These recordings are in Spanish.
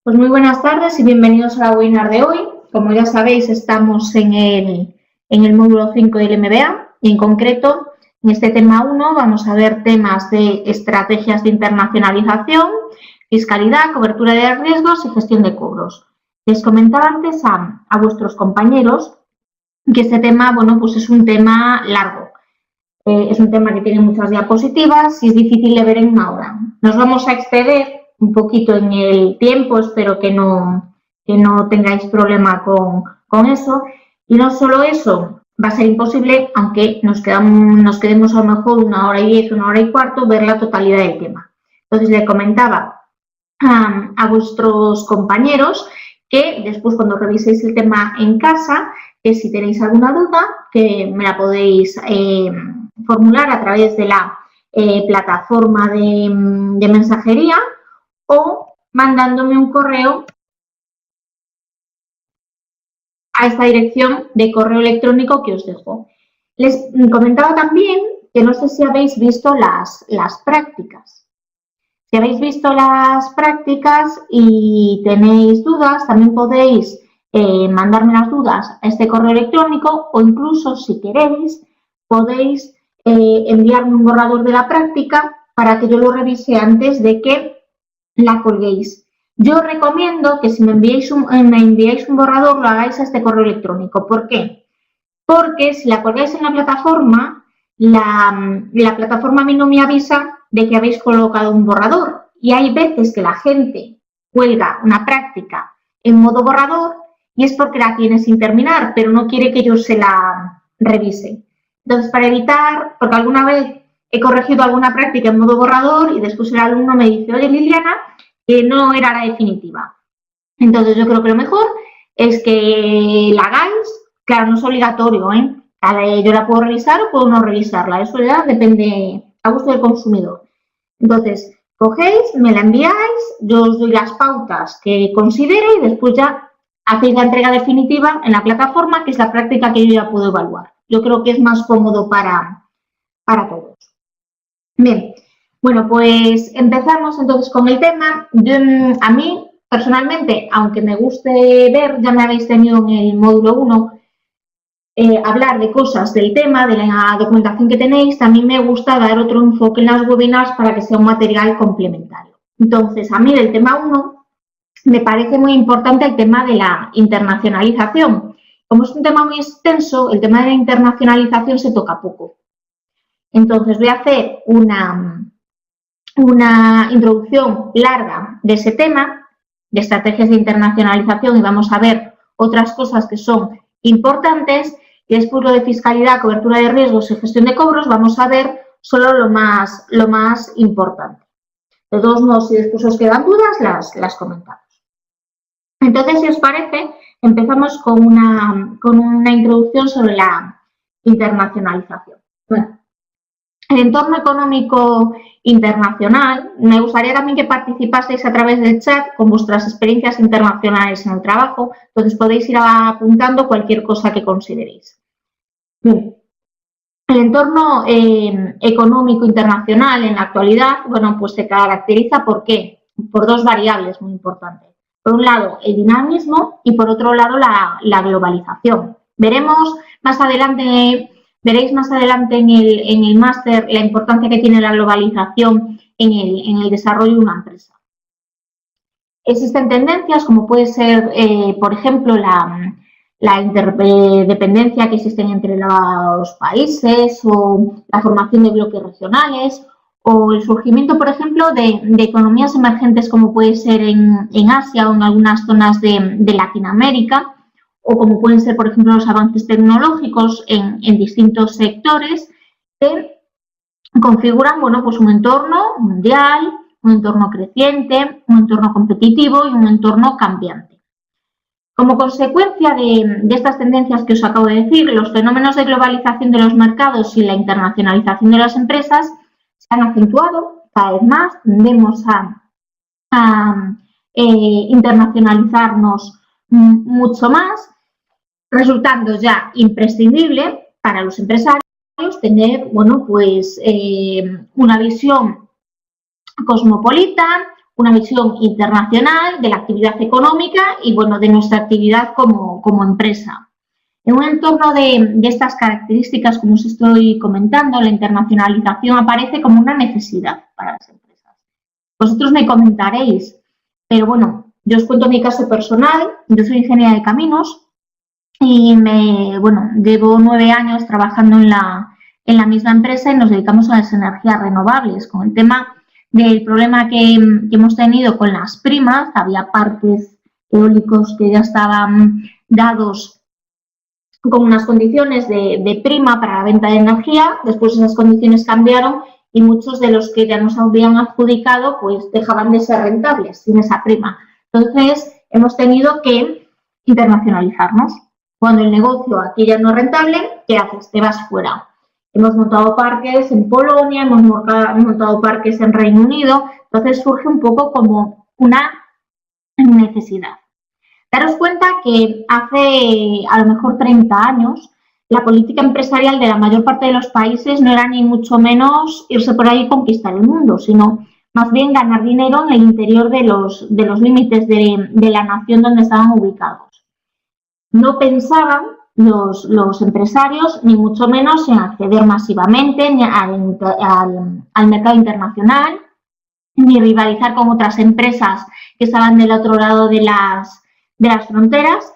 Pues muy buenas tardes y bienvenidos a la webinar de hoy. Como ya sabéis, estamos en el módulo 5 del MBA y en concreto en este tema 1 vamos a ver temas de estrategias de internacionalización, fiscalidad, cobertura de riesgos y gestión de cobros. Les comentaba antes a vuestros compañeros que este tema, bueno, pues es un tema largo. Es un tema que tiene muchas diapositivas y es difícil de ver en una hora. Nos vamos a exceder un poquito en el tiempo, espero que no tengáis problema con eso. Y no solo eso, va a ser imposible, aunque nos quedemos a lo mejor 1 hora y 10, 1 hora y cuarto, ver la totalidad del tema. Entonces, le comentaba a vuestros compañeros que después, cuando reviséis el tema en casa, que si tenéis alguna duda, que me la podéis formular a través de la plataforma de mensajería o mandándome un correo a esta dirección de correo electrónico que os dejo. Les comentaba también que no sé si habéis visto las prácticas. Si habéis visto las prácticas y tenéis dudas, también podéis mandarme las dudas a este correo electrónico o incluso, si queréis, podéis enviarme un borrador de la práctica para que yo lo revise antes de que la colguéis. Yo recomiendo que si me enviáis un borrador lo hagáis a este correo electrónico. ¿Por qué? Porque si la colgáis en la plataforma, la plataforma a mí no me avisa de que habéis colocado un borrador. Y hay veces que la gente cuelga una práctica en modo borrador y es porque la tiene sin terminar, pero no quiere que yo se la revise. Entonces, para evitar, porque alguna vez he corregido alguna práctica en modo borrador y después el alumno me dice, oye Liliana, que no era la definitiva. Entonces, yo creo que lo mejor es que la hagáis. Claro, no es obligatorio, ¿eh? Yo la puedo revisar o puedo no revisarla. Eso ya depende a gusto del consumidor. Entonces, cogéis, me la enviáis, yo os doy las pautas que considere y después ya hacéis la entrega definitiva en la plataforma, que es la práctica que yo ya puedo evaluar. Yo creo que es más cómodo para todos. Bien, bueno, pues empezamos entonces con el tema. A mí, personalmente, aunque me guste ver, ya me habéis tenido en el módulo 1, hablar de cosas del tema, de la documentación que tenéis, también me gusta dar otro enfoque en las webinars para que sea un material complementario. Entonces, a mí del tema 1 me parece muy importante el tema de la internacionalización. Como es un tema muy extenso, el tema de la internacionalización se toca poco. Entonces, voy a hacer una introducción larga de ese tema, de estrategias de internacionalización, y vamos a ver otras cosas que son importantes, y después lo de fiscalidad, cobertura de riesgos y gestión de cobros, vamos a ver solo lo más importante. De todos modos, si después os quedan dudas, las comentamos. Entonces, si os parece, empezamos con una introducción sobre la internacionalización. Bueno, el entorno económico internacional, me gustaría también que participaseis a través del chat con vuestras experiencias internacionales en el trabajo, entonces podéis ir apuntando cualquier cosa que consideréis. Bien. El entorno económico internacional en la actualidad, bueno, pues se caracteriza ¿por qué? Por dos variables muy importantes. Por un lado, el dinamismo y por otro lado, la globalización. Veréis más adelante en el máster la importancia que tiene la globalización en el desarrollo de una empresa. Existen tendencias como puede ser, por ejemplo, la interdependencia que existen entre los países o la formación de bloques regionales o el surgimiento, por ejemplo, de economías emergentes como puede ser en Asia o en algunas zonas de Latinoamérica, o como pueden ser, por ejemplo, los avances tecnológicos en distintos sectores que configuran, bueno, pues un entorno mundial, un entorno creciente, un entorno competitivo y un entorno cambiante. Como consecuencia de estas tendencias que os acabo de decir, los fenómenos de globalización de los mercados y la internacionalización de las empresas se han acentuado cada vez más, tendemos a internacionalizarnos mucho más, resultando ya imprescindible para los empresarios tener, bueno, pues una visión cosmopolita, una visión internacional de la actividad económica y, bueno, de nuestra actividad como empresa. En un entorno de estas características, como os estoy comentando, la internacionalización aparece como una necesidad para las empresas. Vosotros me comentaréis, pero bueno, yo os cuento mi caso personal. Yo soy ingeniera de caminos y llevo 9 años trabajando en la misma empresa y nos dedicamos a las energías renovables. Con el tema del problema que hemos tenido con las primas, había parques eólicos que ya estaban dados con unas condiciones de prima para la venta de energía. Después esas condiciones cambiaron y muchos de los que ya nos habían adjudicado pues dejaban de ser rentables sin esa prima. Entonces hemos tenido que internacionalizarnos. Cuando el negocio aquí ya no es rentable, ¿qué haces? Te vas fuera. Hemos montado parques en Polonia, hemos montado parques en Reino Unido, entonces surge un poco como una necesidad. Daros cuenta que hace a lo mejor 30 años la política empresarial de la mayor parte de los países no era ni mucho menos irse por ahí y conquistar el mundo, sino más bien ganar dinero en el interior de los límites de la nación donde estaban ubicados. No pensaban los empresarios ni mucho menos en acceder masivamente al mercado internacional, ni rivalizar con otras empresas que estaban del otro lado de las fronteras.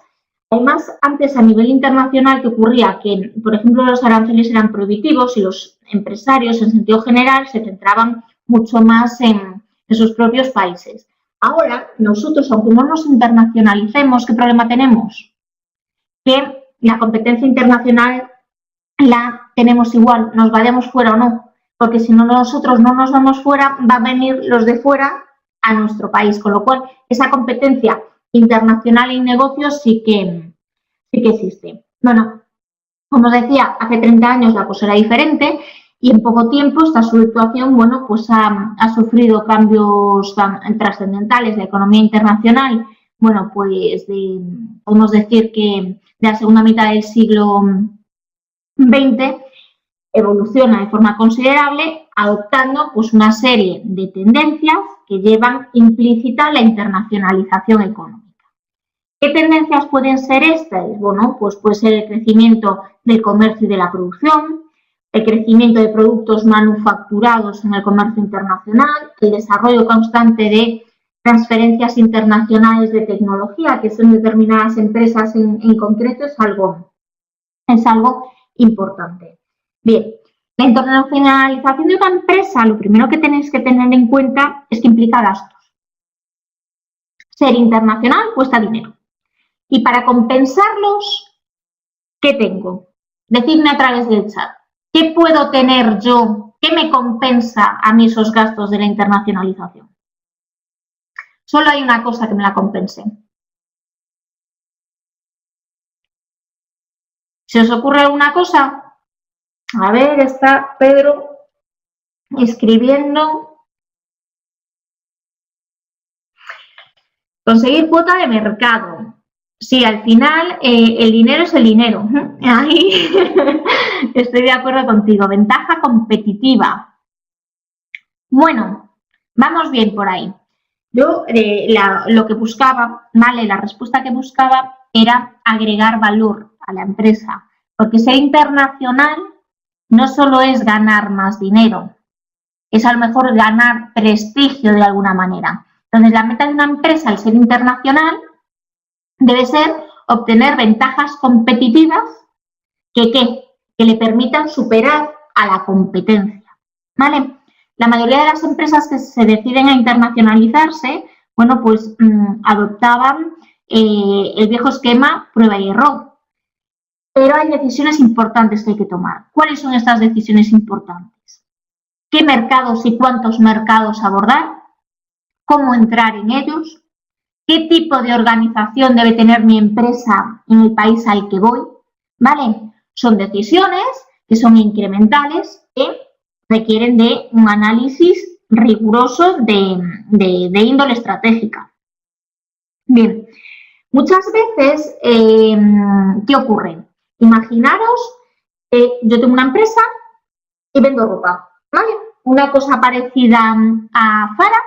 Además, antes a nivel internacional, ¿qué ocurría? Que, por ejemplo, los aranceles eran prohibitivos y los empresarios, en sentido general, se centraban mucho más en sus propios países. Ahora, nosotros, aunque no nos internacionalicemos, ¿qué problema tenemos? Que la competencia internacional la tenemos igual, nos vayamos fuera o no, porque si no nosotros no nos vamos fuera, van a venir los de fuera a nuestro país, con lo cual esa competencia internacional en negocios sí que existe. Bueno, como os decía, hace 30 años la cosa era diferente y en poco tiempo esta situación, bueno, pues ha sufrido cambios trascendentales. La economía internacional, bueno, pues podemos decir que de la segunda mitad del siglo XX evoluciona de forma considerable, adoptando pues una serie de tendencias que llevan implícita la internacionalización económica. ¿Qué tendencias pueden ser estas? Bueno, pues puede ser el crecimiento del comercio y de la producción, el crecimiento de productos manufacturados en el comercio internacional, el desarrollo constante de transferencias internacionales de tecnología, que son determinadas empresas en concreto, es algo importante. Bien, la internacionalización de una empresa, lo primero que tenéis que tener en cuenta es que implica gastos. Ser internacional cuesta dinero. Y para compensarlos, ¿qué tengo? Decidme a través del chat. ¿Qué puedo tener yo? ¿Qué me compensa a mí esos gastos de la internacionalización? Solo hay una cosa que me la compense. ¿Se os ocurre alguna cosa? A ver, está Pedro escribiendo. Conseguir cuota de mercado. Sí, al final el dinero es el dinero. Ahí estoy de acuerdo contigo. Ventaja competitiva. Bueno, vamos bien por ahí. Yo lo que buscaba, ¿vale? La respuesta que buscaba era agregar valor a la empresa. Porque ser internacional no solo es ganar más dinero, es a lo mejor ganar prestigio de alguna manera. Entonces, la meta de una empresa al ser internacional debe ser obtener ventajas competitivas que le permitan superar a la competencia, ¿vale? La mayoría de las empresas que se deciden a internacionalizarse, bueno, pues adoptaban el viejo esquema prueba y error. Pero hay decisiones importantes que hay que tomar. ¿Cuáles son estas decisiones importantes? ¿Qué mercados y cuántos mercados abordar? ¿Cómo entrar en ellos? ¿Qué tipo de organización debe tener mi empresa en el país al que voy? ¿Vale? Son decisiones que son incrementales, que requieren de un análisis riguroso de índole estratégica. Bien, muchas veces, ¿qué ocurre? Imaginaros que yo tengo una empresa y vendo ropa, ¿vale? Una cosa parecida a Zara,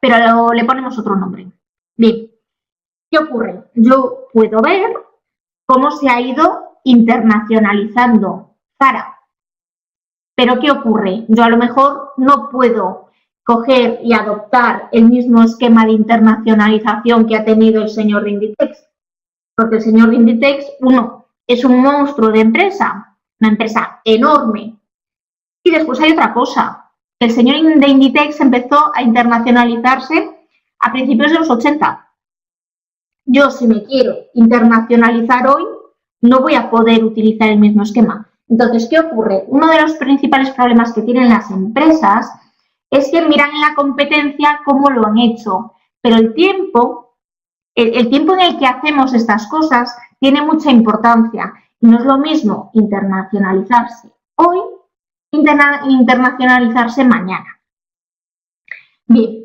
pero le ponemos otro nombre. Bien, ¿qué ocurre? Yo puedo ver cómo se ha ido internacionalizando Zara. Pero ¿qué ocurre? Yo a lo mejor no puedo coger y adoptar el mismo esquema de internacionalización que ha tenido el señor de Inditex. Porque el señor de Inditex, uno, es un monstruo de empresa, una empresa enorme. Y después hay otra cosa. El señor de Inditex empezó a internacionalizarse a principios de los 80. Yo, si me quiero internacionalizar hoy, no voy a poder utilizar el mismo esquema. Entonces, ¿qué ocurre? Uno de los principales problemas que tienen las empresas es que miran en la competencia cómo lo han hecho, pero el tiempo en el que hacemos estas cosas tiene mucha importancia. Y no es lo mismo internacionalizarse hoy, internacionalizarse mañana. Bien,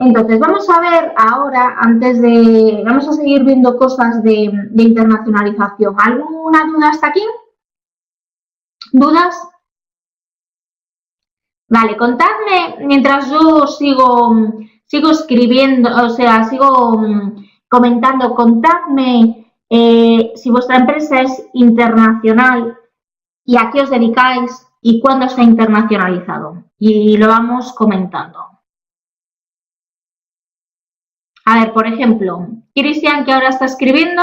entonces vamos a ver ahora, vamos a seguir viendo cosas de internacionalización. ¿Alguna duda hasta aquí? ¿Dudas? Vale, contadme mientras yo sigo escribiendo, o sea, sigo comentando, contadme si vuestra empresa es internacional y a qué os dedicáis y cuándo se ha internacionalizado. Y lo vamos comentando. A ver, por ejemplo, Cristian, que ahora está escribiendo.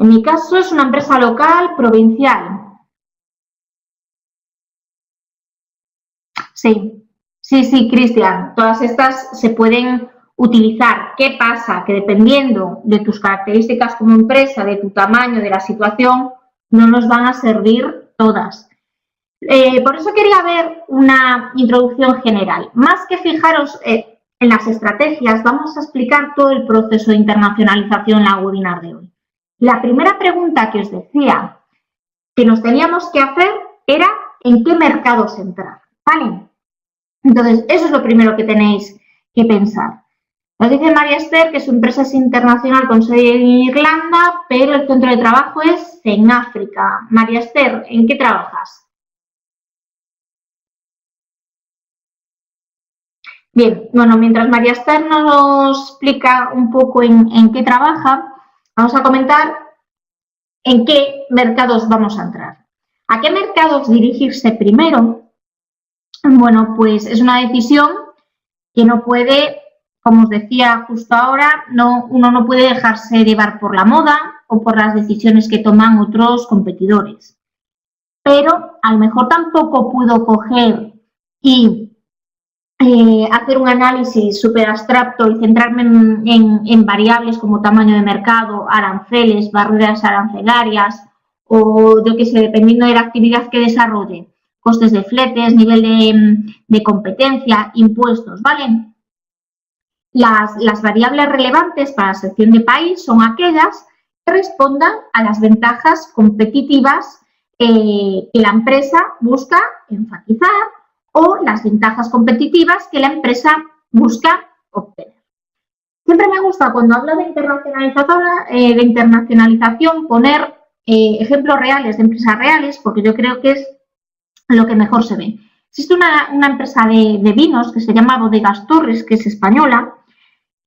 En mi caso es una empresa local, provincial. Sí, Cristian, todas estas se pueden utilizar. ¿Qué pasa? Que dependiendo de tus características como empresa, de tu tamaño, de la situación, no nos van a servir todas. Por eso quería ver una introducción general. Más que fijaros en las estrategias, vamos a explicar todo el proceso de internacionalización en la webinar de hoy. La primera pregunta que os decía que nos teníamos que hacer era ¿en qué mercados entrar? ¿Vale? Entonces, eso es lo primero que tenéis que pensar. Nos dice María Esther que su empresa es internacional con sede en Irlanda, pero el centro de trabajo es en África. María Esther, ¿en qué trabajas? Bien, bueno, mientras María Esther nos explica un poco en qué trabaja, vamos a comentar en qué mercados vamos a entrar. ¿A qué mercados dirigirse primero? Bueno, pues es una decisión que no puede, como os decía justo ahora, uno no puede dejarse llevar por la moda o por las decisiones que toman otros competidores. Pero a lo mejor tampoco puedo coger y hacer un análisis súper abstracto y centrarme en variables como tamaño de mercado, aranceles, barreras arancelarias o, yo qué sé, dependiendo de la actividad que desarrolle, costes de fletes, nivel de competencia, impuestos, ¿vale? Las variables relevantes para la sección de país son aquellas que respondan a las ventajas competitivas que la empresa busca enfatizar o las ventajas competitivas que la empresa busca obtener. Siempre me gusta cuando hablo de internacionalización poner ejemplos reales de empresas reales porque yo creo que es lo que mejor se ve. Existe una empresa de vinos que se llama Bodegas Torres, que es española,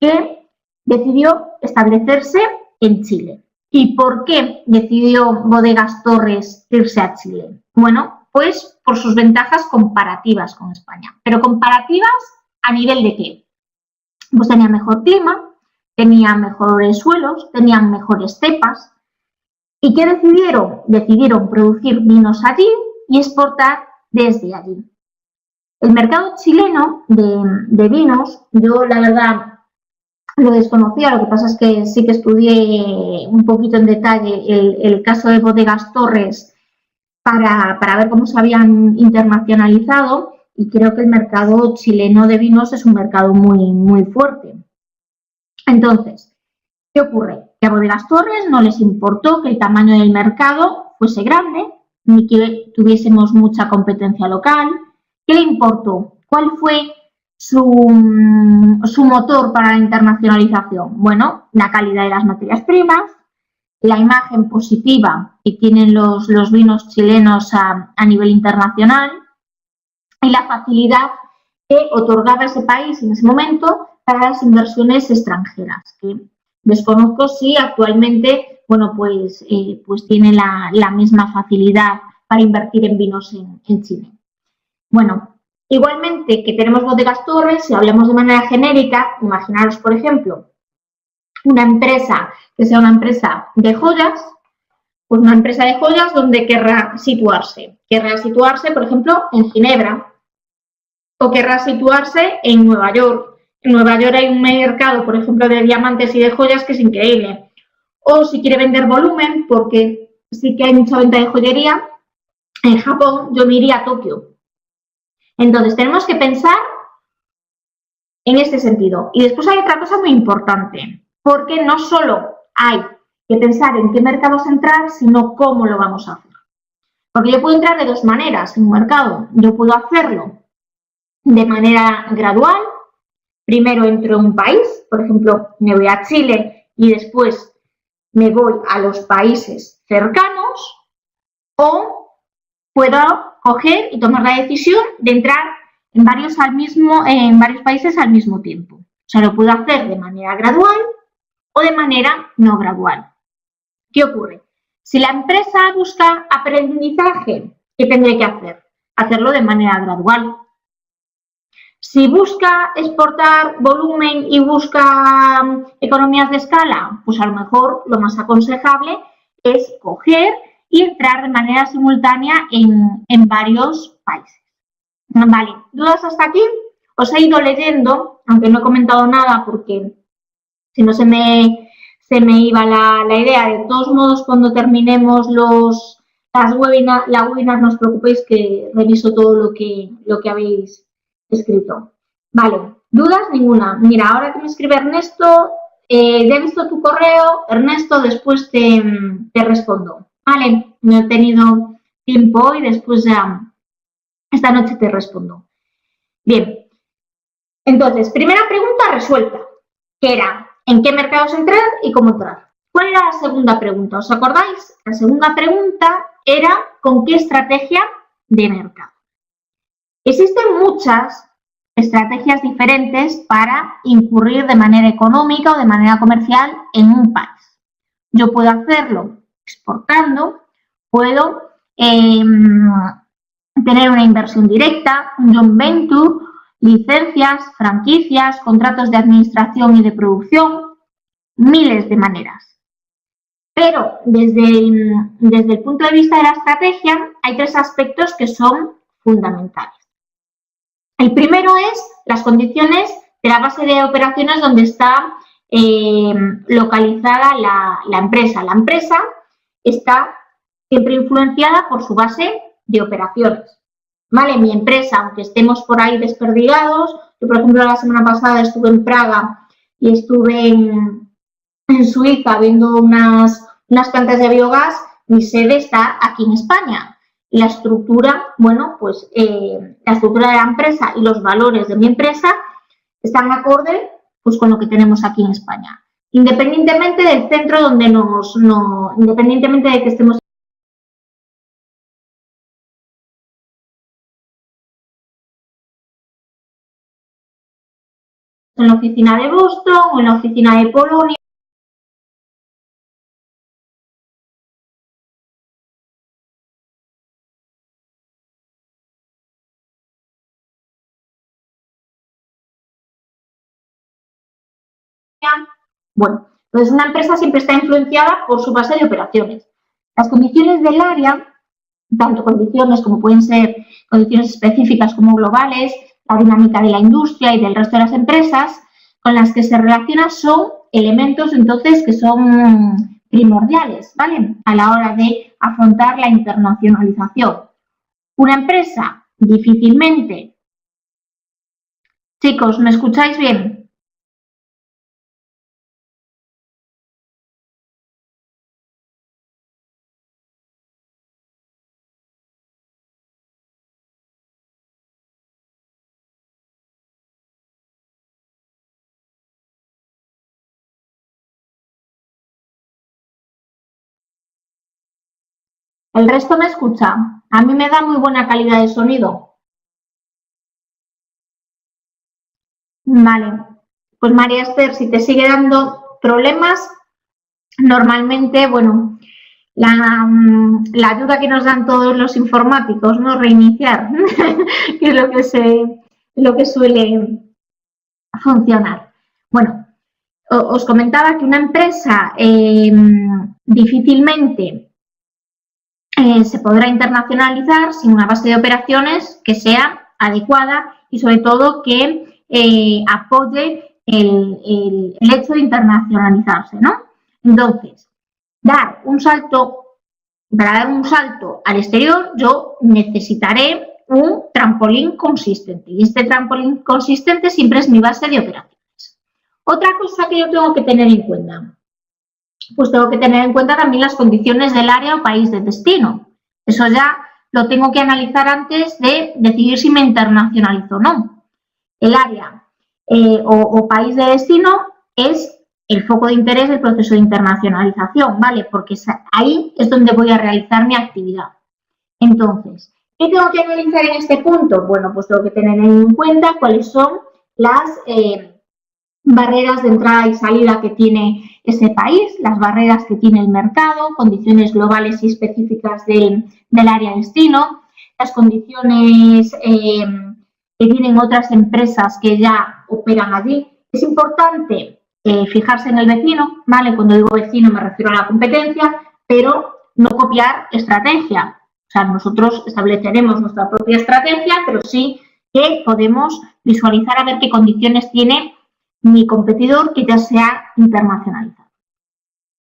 que decidió establecerse en Chile. ¿Y por qué decidió Bodegas Torres irse a Chile? Bueno, pues por sus ventajas comparativas con España. ¿Pero comparativas a nivel de qué? Pues tenía mejor clima, tenía mejores suelos, tenían mejores cepas. ¿Y qué decidieron? Decidieron producir vinos allí y exportar desde allí. El mercado chileno de vinos, yo la verdad lo desconocía, lo que pasa es que sí que estudié un poquito en detalle el caso de Bodegas Torres para ver cómo se habían internacionalizado y creo que el mercado chileno de vinos es un mercado muy fuerte. Entonces, ¿qué ocurre? Que a Bodegas Torres no les importó que el tamaño del mercado fuese grande, ni que tuviésemos mucha competencia local, ¿Qué le importó? ¿Cuál fue su motor para la internacionalización? Bueno, la calidad de las materias primas, la imagen positiva que tienen los vinos chilenos a nivel internacional y la facilidad que otorgaba ese país en ese momento para las inversiones extranjeras, que desconozco si actualmente, bueno, pues tiene la misma facilidad para invertir en vinos en Chile. Bueno, igualmente que tenemos bodegas Torres, si hablamos de manera genérica, imaginaros, por ejemplo, una empresa que sea una empresa de joyas, pues una empresa de joyas donde querrá situarse. Querrá situarse, por ejemplo, en Ginebra o querrá situarse en Nueva York. En Nueva York hay un mercado, por ejemplo, de diamantes y de joyas que es increíble. O si quiere vender volumen, porque sí que hay mucha venta de joyería, en Japón yo me iría a Tokio. Entonces, tenemos que pensar en este sentido. Y después hay otra cosa muy importante, porque no solo hay que pensar en qué mercados entrar, sino cómo lo vamos a hacer. Porque yo puedo entrar de dos maneras en un mercado. Yo puedo hacerlo de manera gradual. Primero entro en un país, por ejemplo, me voy a Chile y después me voy a los países cercanos, o puedo coger y tomar la decisión de entrar en varios países al mismo tiempo. O sea, lo puedo hacer de manera gradual o de manera no gradual. ¿Qué ocurre? Si la empresa busca aprendizaje, ¿qué tendré que hacer? Hacerlo de manera gradual. Si busca exportar volumen y busca economías de escala, pues a lo mejor lo más aconsejable es coger y entrar de manera simultánea en varios países. Vale, ¿dudas hasta aquí? Os he ido leyendo, aunque no he comentado nada porque si no se me iba la idea. De todos modos, cuando terminemos la webinar, no os preocupéis que reviso todo lo que habéis escrito. Vale, ¿dudas? Ninguna. Mira, ahora que me escribe Ernesto, ya he visto tu correo, Ernesto, después te respondo. Vale, no he tenido tiempo hoy, después ya esta noche te respondo. Bien, entonces, primera pregunta resuelta, que era ¿en qué mercados entrar y cómo entrar? ¿Cuál era la segunda pregunta? ¿Os acordáis? La segunda pregunta era ¿con qué estrategia de mercado? Existen muchas estrategias diferentes para incurrir de manera económica o de manera comercial en un país. Yo puedo hacerlo exportando, puedo tener una inversión directa, un joint venture, licencias, franquicias, contratos de administración y de producción, miles de maneras. Pero desde el punto de vista de la estrategia hay tres aspectos que son fundamentales. El primero es las condiciones de la base de operaciones donde está localizada la empresa. La empresa está siempre influenciada por su base de operaciones. ¿Vale? Mi empresa, aunque estemos por ahí desperdigados, yo por ejemplo la semana pasada estuve en Praga y estuve en Suiza viendo unas plantas de biogás, mi sede está aquí en España. La estructura, bueno, pues la estructura de la empresa y los valores de mi empresa están acorde pues, con lo que tenemos aquí en España. Independientemente del centro donde independientemente de que estemos en la oficina de Boston o en la oficina de Polonia. Bueno, entonces una empresa siempre está influenciada por su base de operaciones. Las condiciones del área, tanto condiciones como pueden ser condiciones específicas como globales, la dinámica de la industria y del resto de las empresas con las que se relaciona son elementos entonces que son primordiales, ¿vale? A la hora de afrontar la internacionalización. Una empresa difícilmente... Chicos, ¿me escucháis bien? ¿El resto me escucha? A mí me da muy buena calidad de sonido. Vale, pues María Esther, si te sigue dando problemas, normalmente, bueno, la ayuda que nos dan todos los informáticos, ¿no? Reiniciar, que es lo que suele funcionar. Bueno, os comentaba que una empresa difícilmente se podrá internacionalizar sin una base de operaciones que sea adecuada y sobre todo que apoye el hecho de internacionalizarse, ¿no? Entonces, para dar un salto al exterior, yo necesitaré un trampolín consistente y este trampolín consistente siempre es mi base de operaciones. Otra cosa que yo tengo que tener en cuenta, pues tengo que tener en cuenta también las condiciones del área o país de destino. Eso ya lo tengo que analizar antes de decidir si me internacionalizo o no. El área o país de destino es el foco de interés del proceso de internacionalización, ¿vale? Porque ahí es donde voy a realizar mi actividad. Entonces, ¿qué tengo que analizar en este punto? Bueno, pues tengo que tener en cuenta cuáles son las barreras de entrada y salida que tiene ese país, las barreras que tiene el mercado, condiciones globales y específicas del área de destino, las condiciones que tienen otras empresas que ya operan allí. Es importante fijarse en el vecino, ¿vale? Cuando digo vecino me refiero a la competencia, pero no copiar estrategia. O sea, nosotros estableceremos nuestra propia estrategia, pero sí que podemos visualizar a ver qué condiciones tiene mi competidor que ya se ha internacionalizado.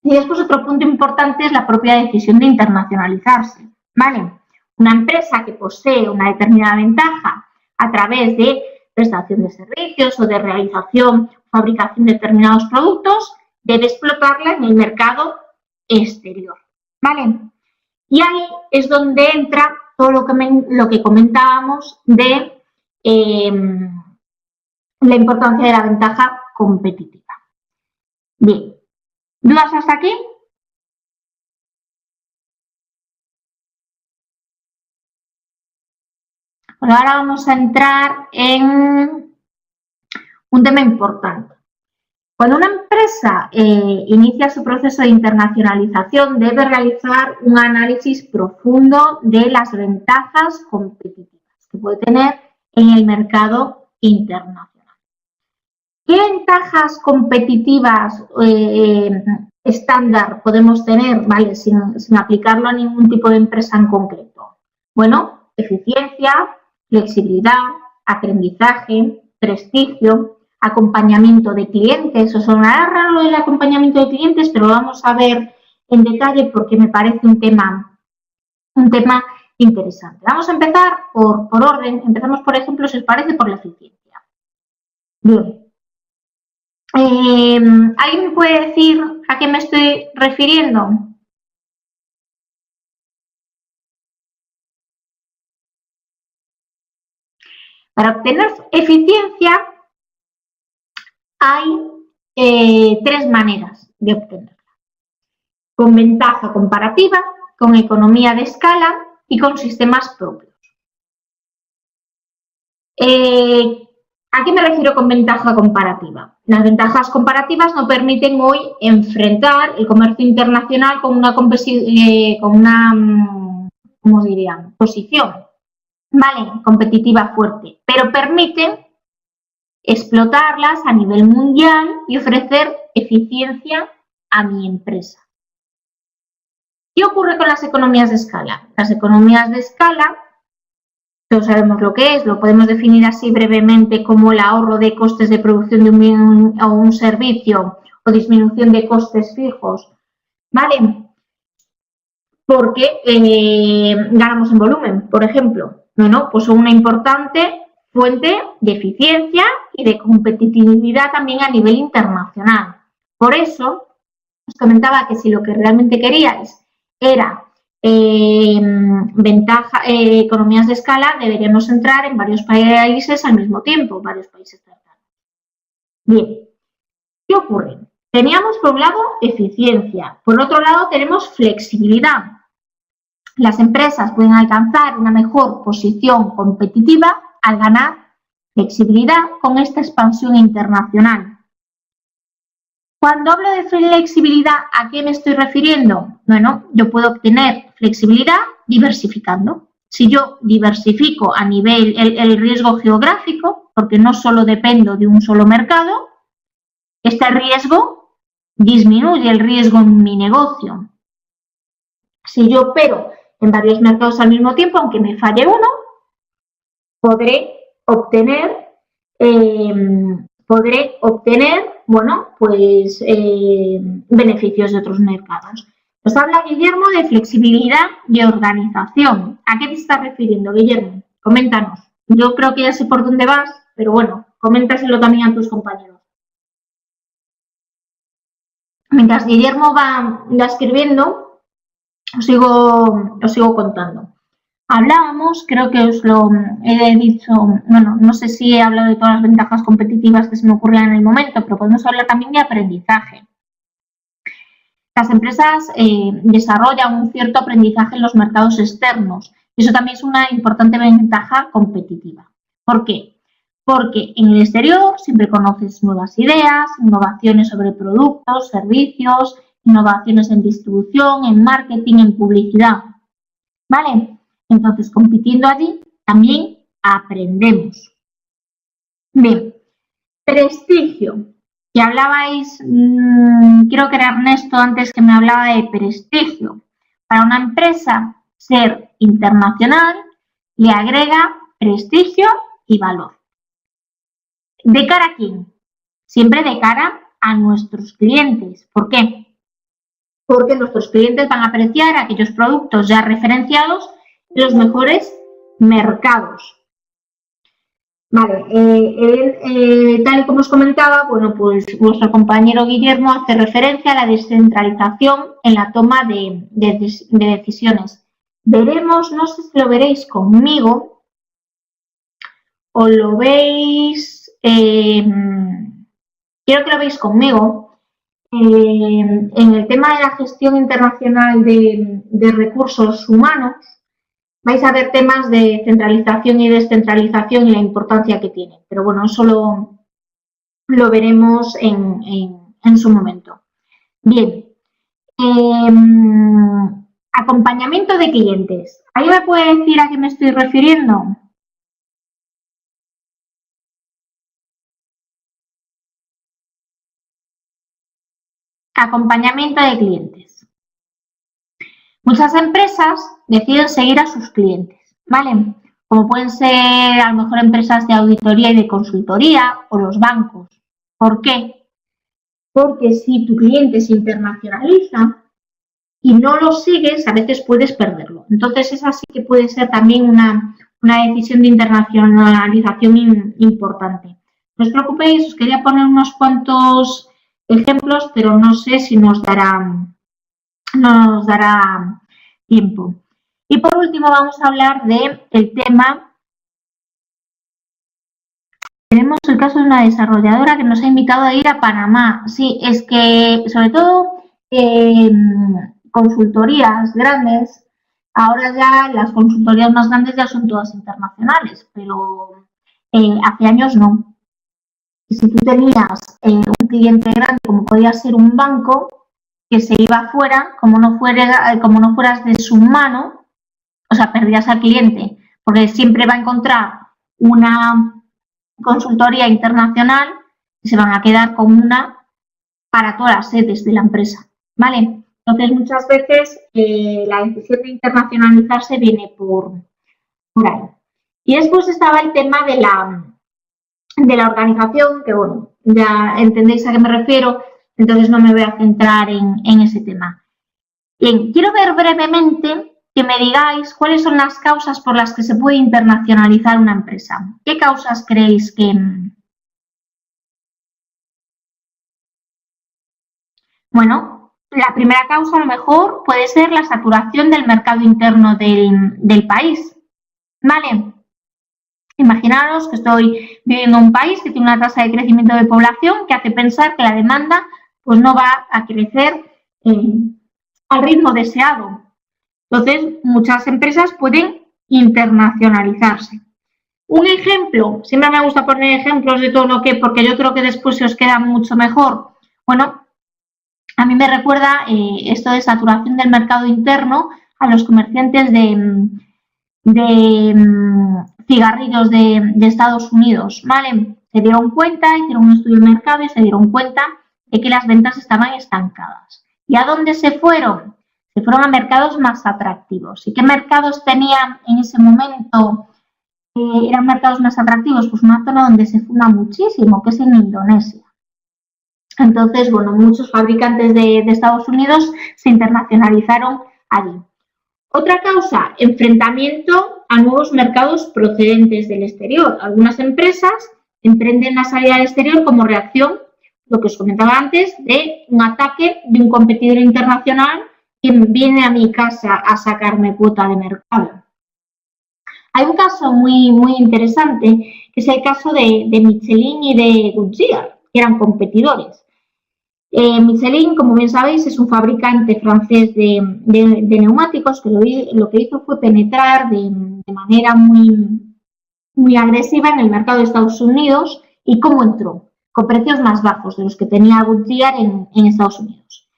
Y después otro punto importante es la propia decisión de internacionalizarse, ¿vale? Una empresa que posee una determinada ventaja a través de prestación de servicios o de realización o fabricación de determinados productos debe explotarla en el mercado exterior, ¿vale? Y ahí es donde entra todo lo que comentábamos de la importancia de la ventaja competitiva. Bien, ¿dudas hasta aquí? Bueno, ahora vamos a entrar en un tema importante. Cuando una empresa inicia su proceso de internacionalización, debe realizar un análisis profundo de las ventajas competitivas que puede tener en el mercado internacional. ¿Qué ventajas competitivas estándar podemos tener, ¿vale? sin aplicarlo a ningún tipo de empresa en concreto? Bueno, eficiencia, flexibilidad, aprendizaje, prestigio, acompañamiento de clientes. Os sonará raro el acompañamiento de clientes, pero lo vamos a ver en detalle porque me parece un tema interesante. Vamos a empezar por orden. Empezamos, por ejemplo, si os parece, por la eficiencia. Bien. ¿Alguien me puede decir a qué me estoy refiriendo? Para obtener eficiencia hay tres maneras de obtenerla. Con ventaja comparativa, con economía de escala y con sistemas propios. ¿A qué me refiero con ventaja comparativa? Las ventajas comparativas nos permiten hoy enfrentar el comercio internacional con una ¿cómo os diría? Posición, ¿vale? Competitiva fuerte, pero permiten explotarlas a nivel mundial y ofrecer eficiencia a mi empresa. ¿Qué ocurre con las economías de escala? Las economías de escala, todos sabemos lo que es, lo podemos definir así brevemente como el ahorro de costes de producción de un bien o un servicio o disminución de costes fijos, ¿vale? Porque ganamos en volumen, por ejemplo. Bueno, pues son una importante fuente de eficiencia y de competitividad también a nivel internacional. Por eso, os comentaba que si lo que realmente queríais era economías de escala, deberíamos entrar en varios países al mismo tiempo, varios países cercanos. Bien, ¿qué ocurre? Teníamos por un lado eficiencia, por otro lado tenemos flexibilidad. las empresas pueden alcanzar una mejor posición competitiva al ganar flexibilidad con esta expansión internacional. Cuando hablo de flexibilidad, ¿a qué me estoy refiriendo? Bueno, yo puedo obtener flexibilidad diversificando. Si yo diversifico a nivel el riesgo geográfico, porque no solo dependo de un solo mercado, este riesgo disminuye el riesgo en mi negocio. Si yo opero en varios mercados al mismo tiempo, aunque me falle uno, podré obtener, bueno, pues beneficios de otros mercados. Nos habla Guillermo de flexibilidad y organización. ¿A qué te estás refiriendo, Guillermo? Coméntanos. Yo creo que ya sé por dónde vas, pero bueno, coméntaselo también a tus compañeros. Mientras Guillermo va escribiendo, os sigo contando. Hablábamos, creo que os lo he dicho, bueno, no sé si he hablado de todas las ventajas competitivas que se me ocurrían en el momento, pero podemos hablar también de aprendizaje. Las empresas desarrollan un cierto aprendizaje en los mercados externos. Eso también es una importante ventaja competitiva. ¿Por qué? Porque en el exterior siempre conoces nuevas ideas, innovaciones sobre productos, servicios, innovaciones en distribución, en marketing, en publicidad. ¿Vale? Entonces, compitiendo allí, también aprendemos. Bien, prestigio. Que hablabais, creo que era Ernesto antes que me hablaba de prestigio. Para una empresa, ser internacional le agrega prestigio y valor. ¿De cara a quién? Siempre de cara a nuestros clientes. ¿Por qué? Porque nuestros clientes van a apreciar aquellos productos ya referenciados en los mejores mercados. Vale, tal y como os comentaba, bueno, pues vuestro compañero Guillermo hace referencia a la descentralización en la toma de decisiones. Veremos, no sé si lo veréis conmigo o lo veis, quiero que lo veis conmigo, en el tema de la gestión internacional de recursos humanos. Vais a ver temas de centralización y descentralización y la importancia que tiene. Pero bueno, eso lo veremos en su momento. Bien. Acompañamiento de clientes. ¿Ahí me puede decir a qué me estoy refiriendo? Acompañamiento de clientes. Muchas empresas deciden seguir a sus clientes, ¿vale? Como pueden ser a lo mejor empresas de auditoría y de consultoría o los bancos. ¿Por qué? Porque si tu cliente se internacionaliza y no lo sigues, a veces puedes perderlo. Entonces, esa sí que puede ser también una decisión de internacionalización importante. No os preocupéis, os quería poner unos cuantos ejemplos, pero no sé si nos dará tiempo. Y por último vamos a hablar del tema. Tenemos el caso de una desarrolladora que nos ha invitado a ir a Panamá. Sí, es que sobre todo consultorías grandes, ahora ya las consultorías más grandes ya son todas internacionales, pero hace años no. Y si tú tenías un cliente grande como podía ser un banco, que se iba afuera, como no fueras de su mano, o sea, perdías al cliente, porque siempre va a encontrar una consultoría internacional y se van a quedar con una para todas las sedes de la empresa, ¿vale? Entonces, muchas veces la decisión de internacionalizarse viene por ahí. Y después estaba el tema de la organización, que bueno, ya entendéis a qué me refiero, entonces no me voy a centrar en ese tema. Bien, quiero ver brevemente que me digáis cuáles son las causas por las que se puede internacionalizar una empresa. ¿Qué causas creéis que...? Bueno, la primera causa a lo mejor puede ser la saturación del mercado interno del país, ¿vale? Imaginaros que estoy viviendo en un país que tiene una tasa de crecimiento de población que hace pensar que la demanda pues no va a crecer al ritmo deseado. Entonces, muchas empresas pueden internacionalizarse. Un ejemplo, siempre me gusta poner ejemplos de todo lo que, porque yo creo que después se os queda mucho mejor. Bueno, a mí me recuerda esto de saturación del mercado interno a los comerciantes de cigarrillos de Estados Unidos, ¿vale? Se dieron cuenta, hicieron un estudio de mercado y se dieron cuenta de que las ventas estaban estancadas. ¿Y a dónde se fueron? Se fueron a mercados más atractivos. ¿Y qué mercados tenían en ese momento? Eran mercados más atractivos, pues una zona donde se fuma muchísimo, que es en Indonesia. Entonces, bueno, muchos fabricantes de Estados Unidos se internacionalizaron allí. Otra causa, enfrentamiento a nuevos mercados procedentes del exterior. Algunas empresas emprenden la salida al exterior como reacción, lo que os comentaba antes, de un ataque de un competidor internacional que viene a mi casa a sacarme cuota de mercado. Hay un caso muy interesante, que es el caso de Michelin y de Goodyear, que eran competidores. Michelin, como bien sabéis, es un fabricante francés de neumáticos que lo que hizo fue penetrar de manera muy agresiva en el mercado de Estados Unidos. ¿Y cómo entró? Con precios más bajos de los que tenía Goodyear en Estados Unidos.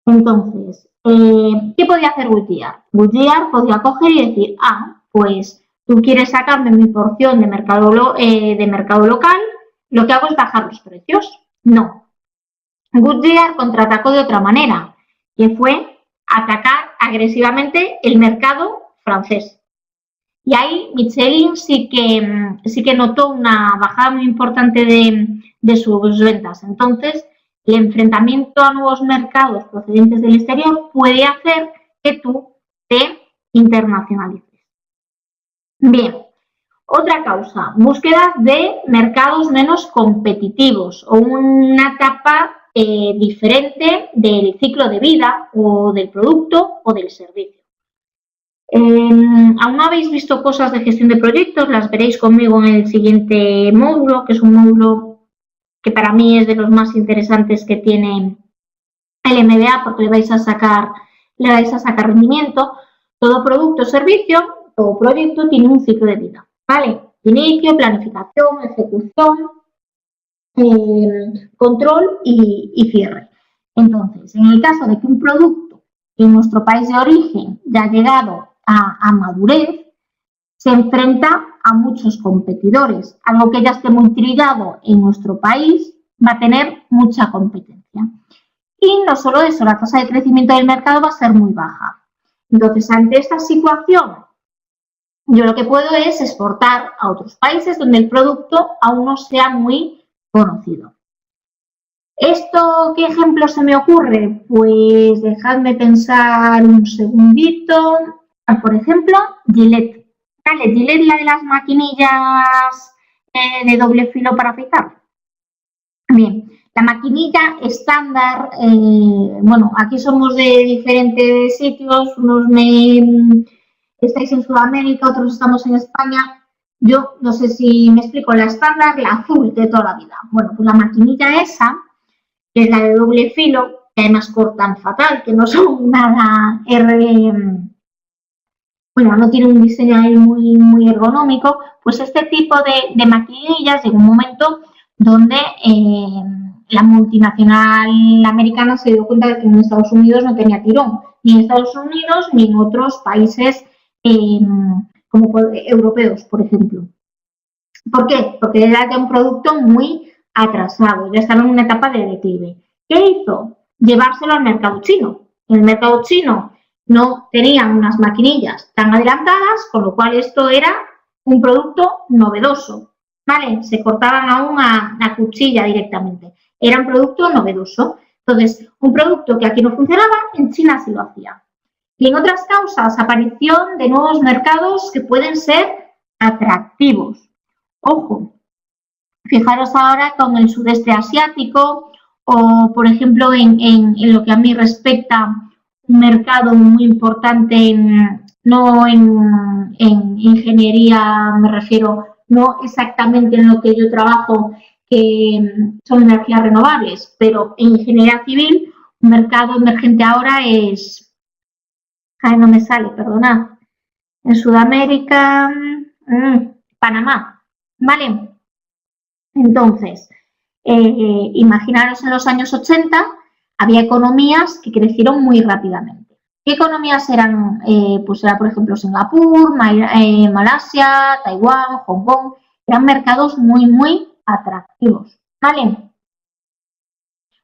Entonces, ¿qué podía hacer Goodyear? Goodyear podía coger y decir, pues tú quieres sacarme mi porción de mercado local, lo que hago es bajar los precios. No. Goodyear contraatacó de otra manera, que fue atacar agresivamente el mercado francés. Y ahí Michelin sí que notó una bajada muy importante de sus ventas. Entonces, el enfrentamiento a nuevos mercados procedentes del exterior puede hacer que tú te internacionalices. Bien, otra causa, búsquedas de mercados menos competitivos o una etapa diferente del ciclo de vida o del producto o del servicio. Aún no habéis visto cosas de gestión de proyectos, las veréis conmigo en el siguiente módulo, que es un módulo que para mí es de los más interesantes que tiene el MBA, porque le vais a sacar rendimiento. Todo producto o servicio, todo proyecto tiene un ciclo de vida, ¿vale? Inicio, planificación, ejecución, control y cierre. Entonces, en el caso de que un producto en nuestro país de origen ya ha llegado a madurez, se enfrenta a muchos competidores. Algo que ya esté muy trillado en nuestro país va a tener mucha competencia. Y no solo eso, la tasa de crecimiento del mercado va a ser muy baja. Entonces, ante esta situación, yo lo que puedo es exportar a otros países donde el producto aún no sea muy conocido. ¿Esto qué ejemplo se me ocurre? Pues dejadme pensar un segundito. Por ejemplo, Gillette. Vale, Gillette, la de las maquinillas de doble filo para afeitar. Bien, la maquinilla estándar, bueno, aquí somos de diferentes sitios, unos estáis en Sudamérica, otros estamos en España. Yo no sé si me explico, la estándar, la azul de toda la vida. Bueno, pues la maquinilla esa, que es la de doble filo, que además cortan fatal, que no son nada bueno, no tiene un diseño ahí muy ergonómico, pues este tipo de maquinillas llega un momento donde la multinacional americana se dio cuenta de que en Estados Unidos no tenía tirón, ni en Estados Unidos ni en otros países como europeos, por ejemplo. ¿Por qué? Porque era ya un producto muy atrasado, ya estaba en una etapa de declive. ¿Qué hizo? Llevárselo al mercado chino. En el mercado chino no tenían unas maquinillas tan adelantadas, con lo cual esto era un producto novedoso, ¿vale? Se cortaban aún a cuchilla directamente. Era un producto novedoso. Entonces, un producto que aquí no funcionaba, en China sí lo hacía. Y en otras causas, aparición de nuevos mercados que pueden ser atractivos. Ojo, fijaros ahora con el sudeste asiático o, por ejemplo, en lo que a mí respecta, un mercado muy importante, no en ingeniería, me refiero, no exactamente en lo que yo trabajo, que son energías renovables, pero en ingeniería civil, un mercado emergente ahora es Ay, no me sale, perdonad. En Sudamérica, Panamá, ¿vale? Entonces, imaginaros en los años 80, había economías que crecieron muy rápidamente. ¿Qué economías eran? Pues era, por ejemplo, Singapur, Malasia, Taiwán, Hong Kong. Eran mercados muy atractivos, ¿vale?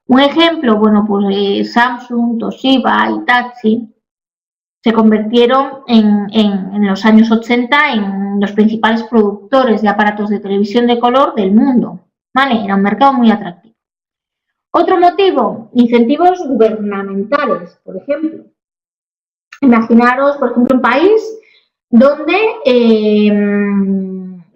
Un ejemplo, bueno, pues Samsung, Toshiba, Hitachi se convirtieron en los años 80 en los principales productores de aparatos de televisión de color del mundo, ¿vale? Era un mercado muy atractivo. Otro motivo, incentivos gubernamentales, por ejemplo. Imaginaros, por ejemplo, un país donde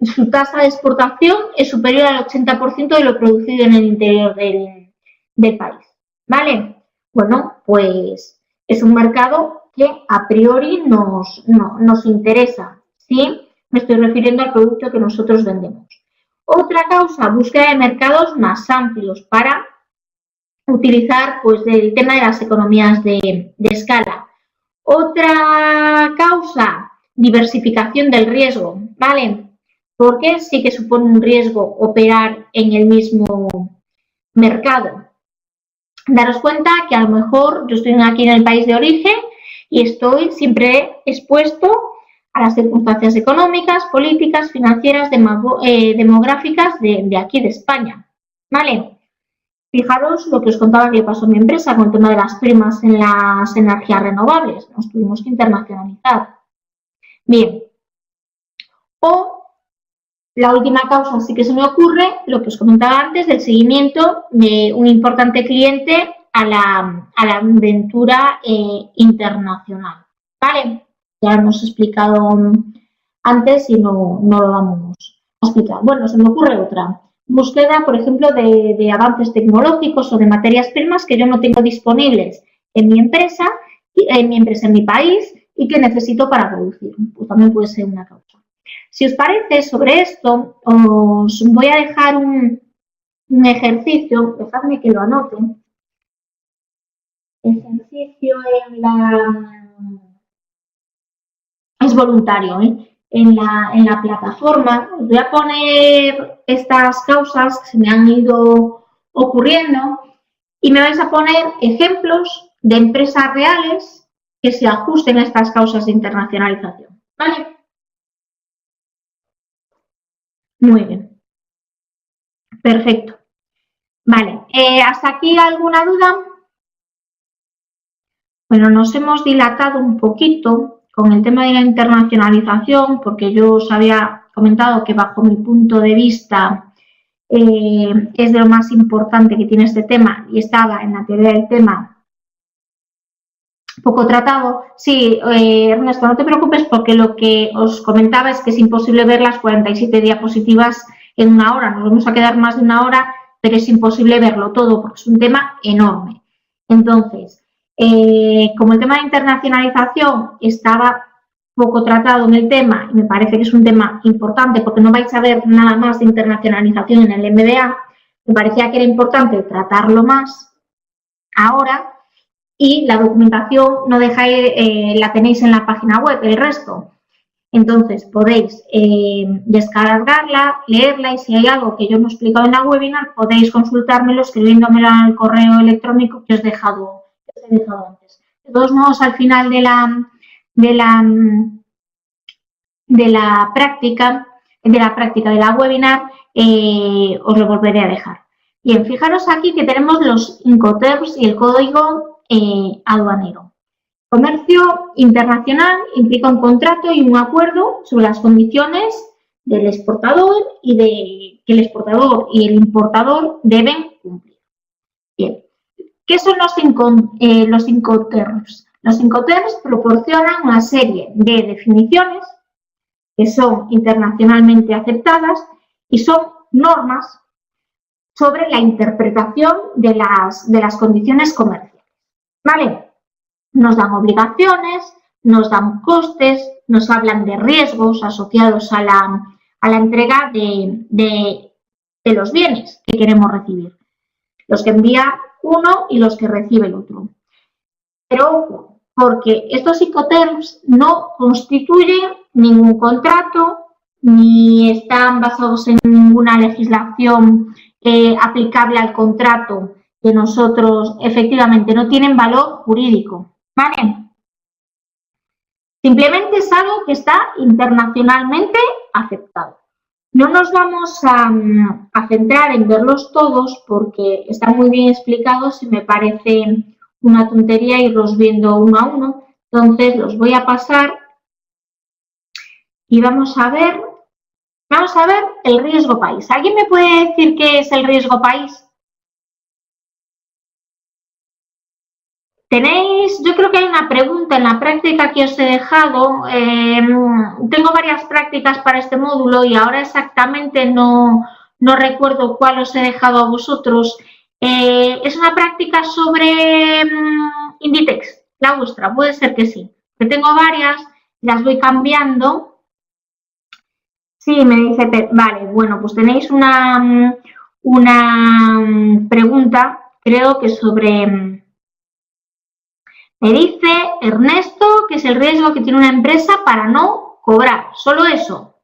su tasa de exportación es superior al 80% de lo producido en el interior del país, ¿vale? Bueno, pues es un mercado que a priori nos interesa, ¿sí? Me estoy refiriendo al producto que nosotros vendemos. Otra causa, búsqueda de mercados más amplios para utilizar pues el tema de las economías de escala. Otra causa, diversificación del riesgo, ¿vale? Porque sí que supone un riesgo operar en el mismo mercado. Daros cuenta que a lo mejor yo estoy aquí en el país de origen y estoy siempre expuesto a las circunstancias económicas, políticas, financieras, demográficas de aquí de España, ¿vale? Fijaros lo que os contaba que le pasó a mi empresa con el tema de las primas en las energías renovables. Nos tuvimos que internacionalizar. Bien. O la última causa sí que se me ocurre, lo que os comentaba antes, del seguimiento de un importante cliente a la aventura internacional. ¿Vale? Ya lo hemos explicado antes y no lo vamos a explicar. Bueno, se me ocurre otra. Búsqueda, por ejemplo, de avances tecnológicos o de materias primas que yo no tengo disponibles en mi empresa, en mi país, y que necesito para producir. Pues también puede ser una causa. Si os parece, sobre esto, os voy a dejar un ejercicio, dejadme que lo anote. Ejercicio es voluntario, en la plataforma. Os voy a poner estas causas que se me han ido ocurriendo y me vais a poner ejemplos de empresas reales que se ajusten a estas causas de internacionalización. ¿Vale? Muy bien. Perfecto. Vale. ¿Hasta aquí alguna duda? Bueno, nos hemos dilatado un poquito con el tema de la internacionalización, porque yo os había comentado que bajo mi punto de vista es de lo más importante que tiene este tema y estaba en la teoría del tema poco tratado. Sí, Ernesto, no te preocupes porque lo que os comentaba es que es imposible ver las 47 diapositivas en una hora. Nos vamos a quedar más de una hora, pero es imposible verlo todo porque es un tema enorme. Entonces, como el tema de internacionalización estaba poco tratado en el tema y me parece que es un tema importante porque no vais a ver nada más de internacionalización en el MBA, me parecía que era importante tratarlo más ahora y la documentación no dejáis, la tenéis en la página web, el resto. Entonces podéis descargarla, leerla y si hay algo que yo no he explicado en la webinar podéis consultármelo escribiéndomelo al correo electrónico que os he dejado antes. De todos modos, al final de la práctica de la webinar os lo volveré a dejar. Bien, fijaros aquí que tenemos los Incoterms y el código aduanero. Comercio internacional implica un contrato y un acuerdo sobre las condiciones del exportador y que el exportador y el importador deben cumplir. Bien, ¿qué son los Incoterms? Los Incoterms proporcionan una serie de definiciones que son internacionalmente aceptadas y son normas sobre la interpretación de las condiciones comerciales. ¿Vale? Nos dan obligaciones, nos dan costes, nos hablan de riesgos asociados a la entrega de los bienes que queremos recibir. Los que envía uno y los que recibe el otro. Pero porque estos Incoterms no constituyen ningún contrato ni están basados en ninguna legislación aplicable al contrato que nosotros efectivamente no tienen valor jurídico, ¿vale? Simplemente es algo que está internacionalmente aceptado. No nos vamos a centrar en verlos todos porque están muy bien explicados y me parece una tontería irlos viendo uno a uno. Entonces los voy a pasar y vamos a ver el riesgo país. ¿Alguien me puede decir qué es el riesgo país? Tenéis, yo creo que hay una pregunta en la práctica que os he dejado. Tengo varias prácticas para este módulo y ahora exactamente no recuerdo cuál os he dejado a vosotros. Es una práctica sobre Inditex, la vuestra, puede ser que sí. Que tengo varias, las voy cambiando. Sí, me dice, vale, bueno, pues tenéis una pregunta, creo que sobre, me dice Ernesto, que es el riesgo que tiene una empresa para no cobrar, solo eso.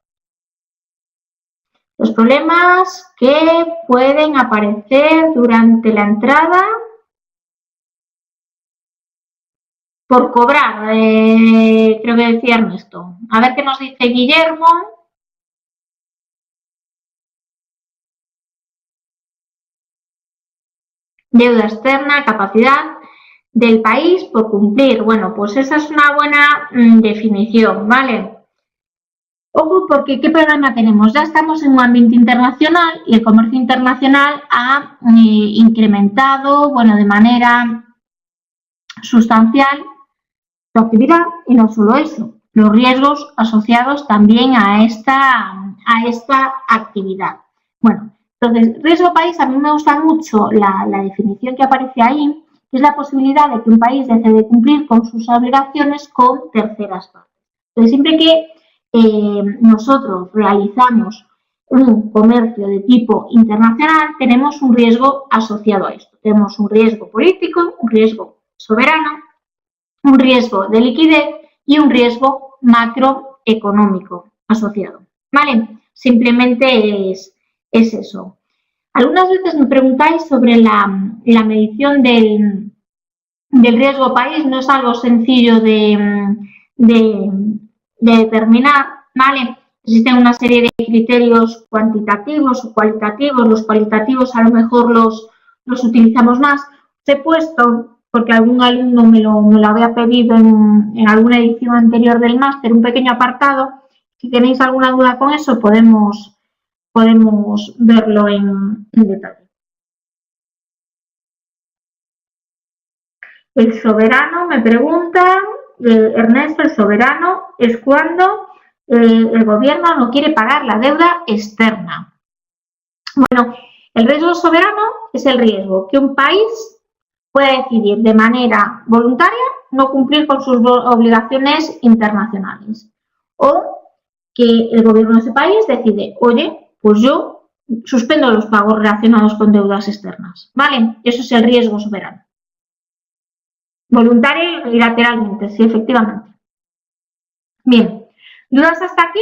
Los problemas que pueden aparecer durante la entrada por cobrar, creo que decía Ernesto. A ver qué nos dice Guillermo. Deuda externa, capacidad del país por cumplir. Bueno, pues esa es una buena definición, ¿vale? Ojo, porque ¿qué problema tenemos? Ya estamos en un ambiente internacional y el comercio internacional ha incrementado, bueno, de manera sustancial su actividad y no solo eso, los riesgos asociados también a esta actividad. Bueno, entonces, riesgo país, a mí me gusta mucho la definición que aparece ahí, que es la posibilidad de que un país deje de cumplir con sus obligaciones con terceras partes. Entonces, siempre que nosotros realizamos un comercio de tipo internacional, tenemos un riesgo asociado a esto. Tenemos un riesgo político, un riesgo soberano, un riesgo de liquidez y un riesgo macroeconómico asociado. ¿Vale? Simplemente es eso. Algunas veces me preguntáis sobre la medición del riesgo país, no es algo sencillo de determinar, ¿vale? Existen una serie de criterios cuantitativos o cualitativos. Los cualitativos a lo mejor los utilizamos más. Os he puesto, porque algún alumno me lo había pedido en alguna edición anterior del máster, un pequeño apartado. Si tenéis alguna duda con eso, podemos verlo en detalle. El soberano, me pregunta Ernesto, el soberano es cuando el gobierno no quiere pagar la deuda externa. Bueno, el riesgo soberano es el riesgo que un país puede decidir de manera voluntaria no cumplir con sus obligaciones internacionales. O que el gobierno de ese país decide, oye, pues yo suspendo los pagos relacionados con deudas externas. ¿Vale? Eso es el riesgo soberano. Voluntaria y unilateralmente, sí, efectivamente. Bien, ¿dudas hasta aquí?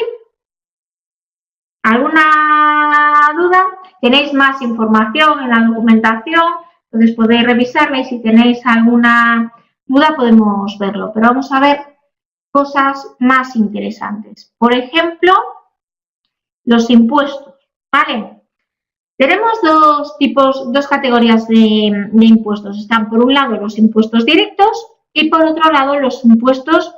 ¿Alguna duda? Tenéis más información en la documentación, entonces podéis revisarla y si tenéis alguna duda podemos verlo. Pero vamos a ver cosas más interesantes. Por ejemplo, los impuestos, ¿vale? Tenemos dos categorías de impuestos. Están por un lado los impuestos directos y por otro lado los impuestos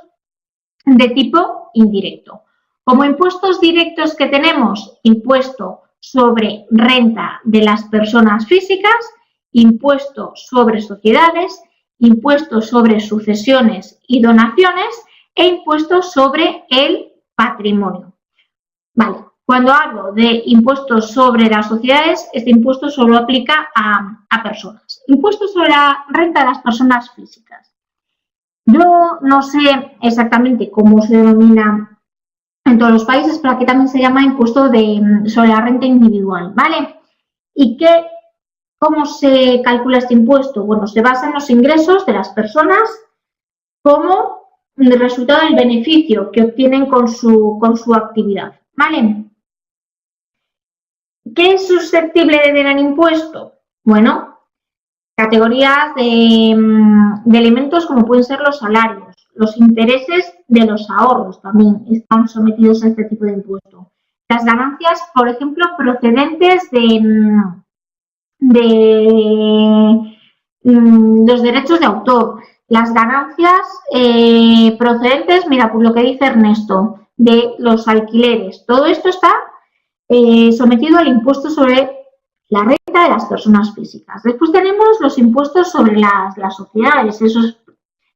de tipo indirecto. Como impuestos directos que tenemos, impuesto sobre renta de las personas físicas, impuesto sobre sociedades, impuesto sobre sucesiones y donaciones e impuesto sobre el patrimonio. Vale. Cuando hablo de impuestos sobre las sociedades, este impuesto solo aplica a personas. Impuestos sobre la renta de las personas físicas. Yo no sé exactamente cómo se denomina en todos los países, pero aquí también se llama impuesto sobre la renta individual, ¿vale? ¿Y cómo se calcula este impuesto? Bueno, se basa en los ingresos de las personas como el resultado del beneficio que obtienen con su actividad, ¿vale? ¿Qué es susceptible de tener impuesto? Bueno, categorías de elementos como pueden ser los salarios, los intereses de los ahorros también están sometidos a este tipo de impuesto. Las ganancias, por ejemplo, procedentes de los derechos de autor, las ganancias procedentes, mira, pues lo que dice Ernesto, de los alquileres, todo esto está sometido al impuesto sobre la renta de las personas físicas. Después tenemos los impuestos sobre las sociedades, eso es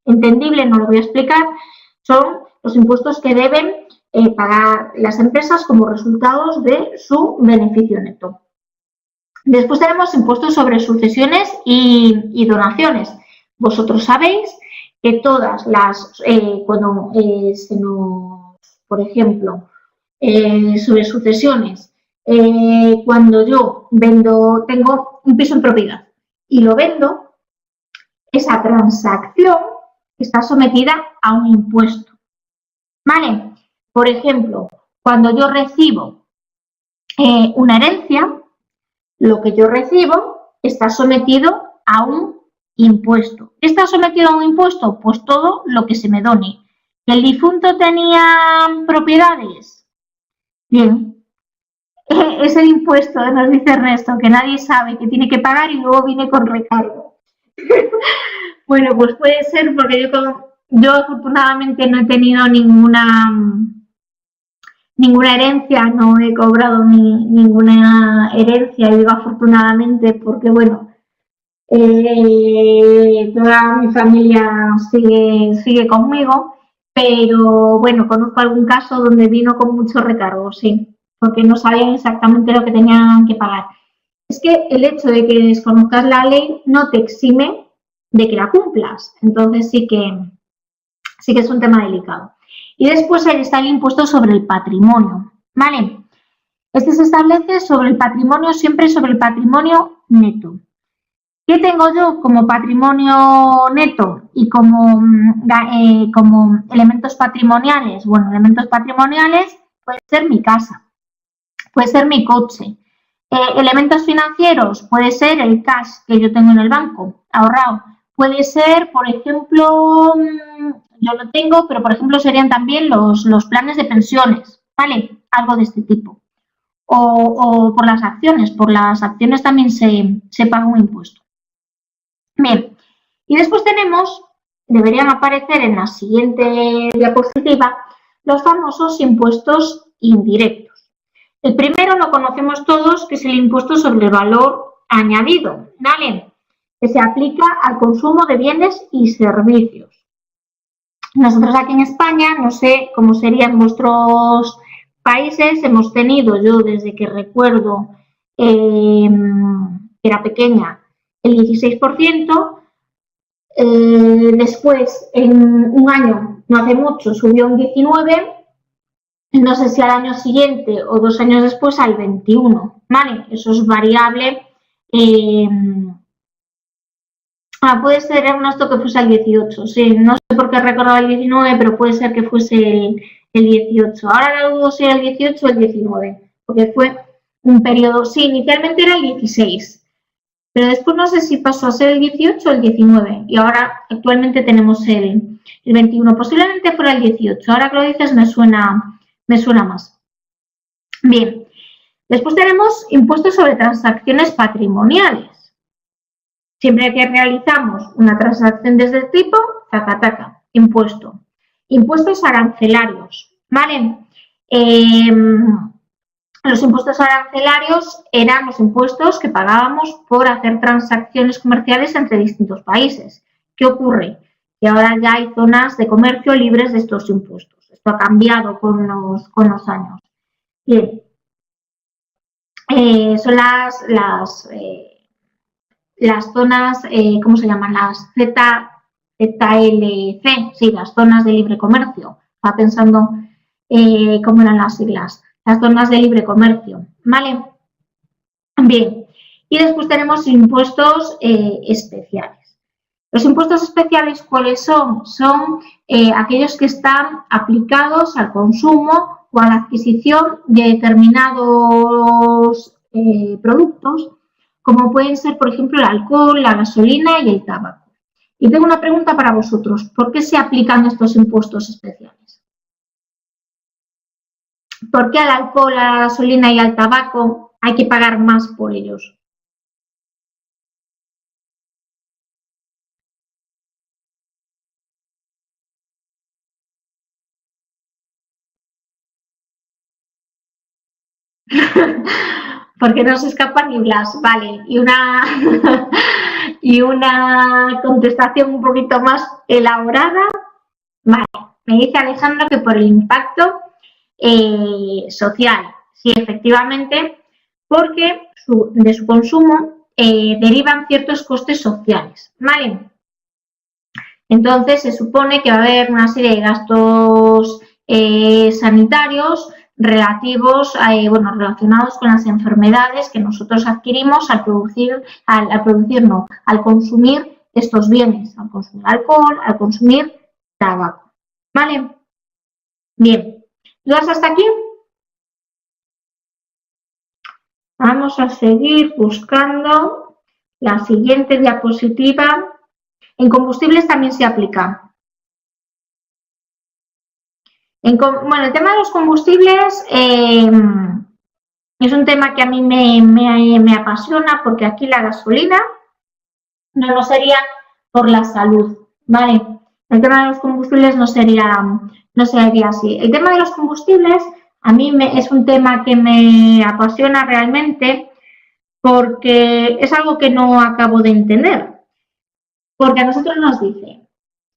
entendible, no lo voy a explicar, son los impuestos que deben pagar las empresas como resultados de su beneficio neto. Después tenemos impuestos sobre sucesiones y donaciones. Vosotros sabéis que todas las, cuando se nos, por ejemplo, sobre sucesiones, cuando yo tengo un piso en propiedad y lo vendo, esa transacción está sometida a un impuesto, ¿vale? Por ejemplo, cuando yo recibo una herencia, lo que yo recibo está sometido a un impuesto. ¿Qué está sometido a un impuesto? Pues todo lo que se me done. ¿El difunto tenía propiedades? Bien, es el impuesto, nos dice Ernesto, que nadie sabe que tiene que pagar y luego viene con recargo. Bueno, pues puede ser porque yo afortunadamente no he tenido ninguna herencia, no he cobrado ninguna herencia, y digo afortunadamente porque, bueno, toda mi familia sigue conmigo, pero bueno, conozco algún caso donde vino con mucho recargo, sí, porque no sabían exactamente lo que tenían que pagar. Es que el hecho de que desconozcas la ley no te exime de que la cumplas, entonces sí que es un tema delicado. Y después está el impuesto sobre el patrimonio, ¿vale? Este se establece sobre el patrimonio, siempre sobre el patrimonio neto. ¿Qué tengo yo como patrimonio neto y como elementos patrimoniales? Bueno, elementos patrimoniales puede ser mi casa, puede ser mi coche. Elementos financieros puede ser el cash que yo tengo en el banco ahorrado. Puede ser, por ejemplo, yo lo tengo, pero por ejemplo serían también los planes de pensiones, ¿vale? Algo de este tipo. O por las acciones también se paga un impuesto. Bien, y después tenemos, deberían aparecer en la siguiente diapositiva, los famosos impuestos indirectos. El primero lo conocemos todos, que es el impuesto sobre el valor añadido, ¿vale? Que se aplica al consumo de bienes y servicios. Nosotros aquí en España, no sé cómo sería en vuestros países, hemos tenido, yo desde que recuerdo que era pequeña, el 16%, después en un año, no hace mucho, subió un 19%, no sé si al año siguiente o 2 años después al 21%, ¿vale? Eso es variable. Puede ser, Ernesto, que fuese el 18, sí, no sé por qué recordaba el 19, pero puede ser que fuese el 18. Ahora no dudo si era el 18 o el 19, porque fue un periodo, sí, inicialmente era el 16, pero después no sé si pasó a ser el 18 o el 19, y ahora actualmente tenemos el 21, posiblemente fuera el 18, ahora que lo dices me suena más. Bien, después tenemos impuestos sobre transacciones patrimoniales. Siempre que realizamos una transacción de este tipo, taca, impuesto. Impuestos arancelarios, ¿vale? Los impuestos arancelarios eran los impuestos que pagábamos por hacer transacciones comerciales entre distintos países. ¿Qué ocurre? Que ahora ya hay zonas de comercio libres de estos impuestos. Esto ha cambiado con los años. Bien, son las zonas, ¿cómo se llaman? Las ZLC, sí, las zonas de libre comercio. Estaba pensando cómo eran las siglas. Las zonas de libre comercio, ¿vale? Bien, y después tenemos impuestos especiales. Los impuestos especiales, ¿cuáles son? Son aquellos que están aplicados al consumo o a la adquisición de determinados productos, como pueden ser, por ejemplo, el alcohol, la gasolina y el tabaco. Y tengo una pregunta para vosotros. ¿Por qué se aplican estos impuestos especiales? ¿Por qué al alcohol, a la gasolina y al tabaco hay que pagar más por ellos? Porque no se escapa ni Blas, vale. Y una, y una contestación un poquito más elaborada. Vale, me dice Alejandro que por el impacto social. Sí, efectivamente, porque de su consumo derivan ciertos costes sociales, ¿vale? Entonces, se supone que va a haber una serie de gastos sanitarios relativos, relacionados con las enfermedades que nosotros adquirimos al consumir estos bienes, al consumir alcohol, al consumir tabaco, ¿vale? Bien, ¿dudas hasta aquí? Vamos a seguir buscando la siguiente diapositiva. En combustibles también se aplica. Bueno, el tema de los combustibles es un tema que a mí me apasiona, porque aquí la gasolina no lo sería por la salud, ¿vale? El tema de los combustibles no sería así. El tema de los combustibles a mí es un tema que me apasiona realmente, porque es algo que no acabo de entender. Porque a nosotros nos dice,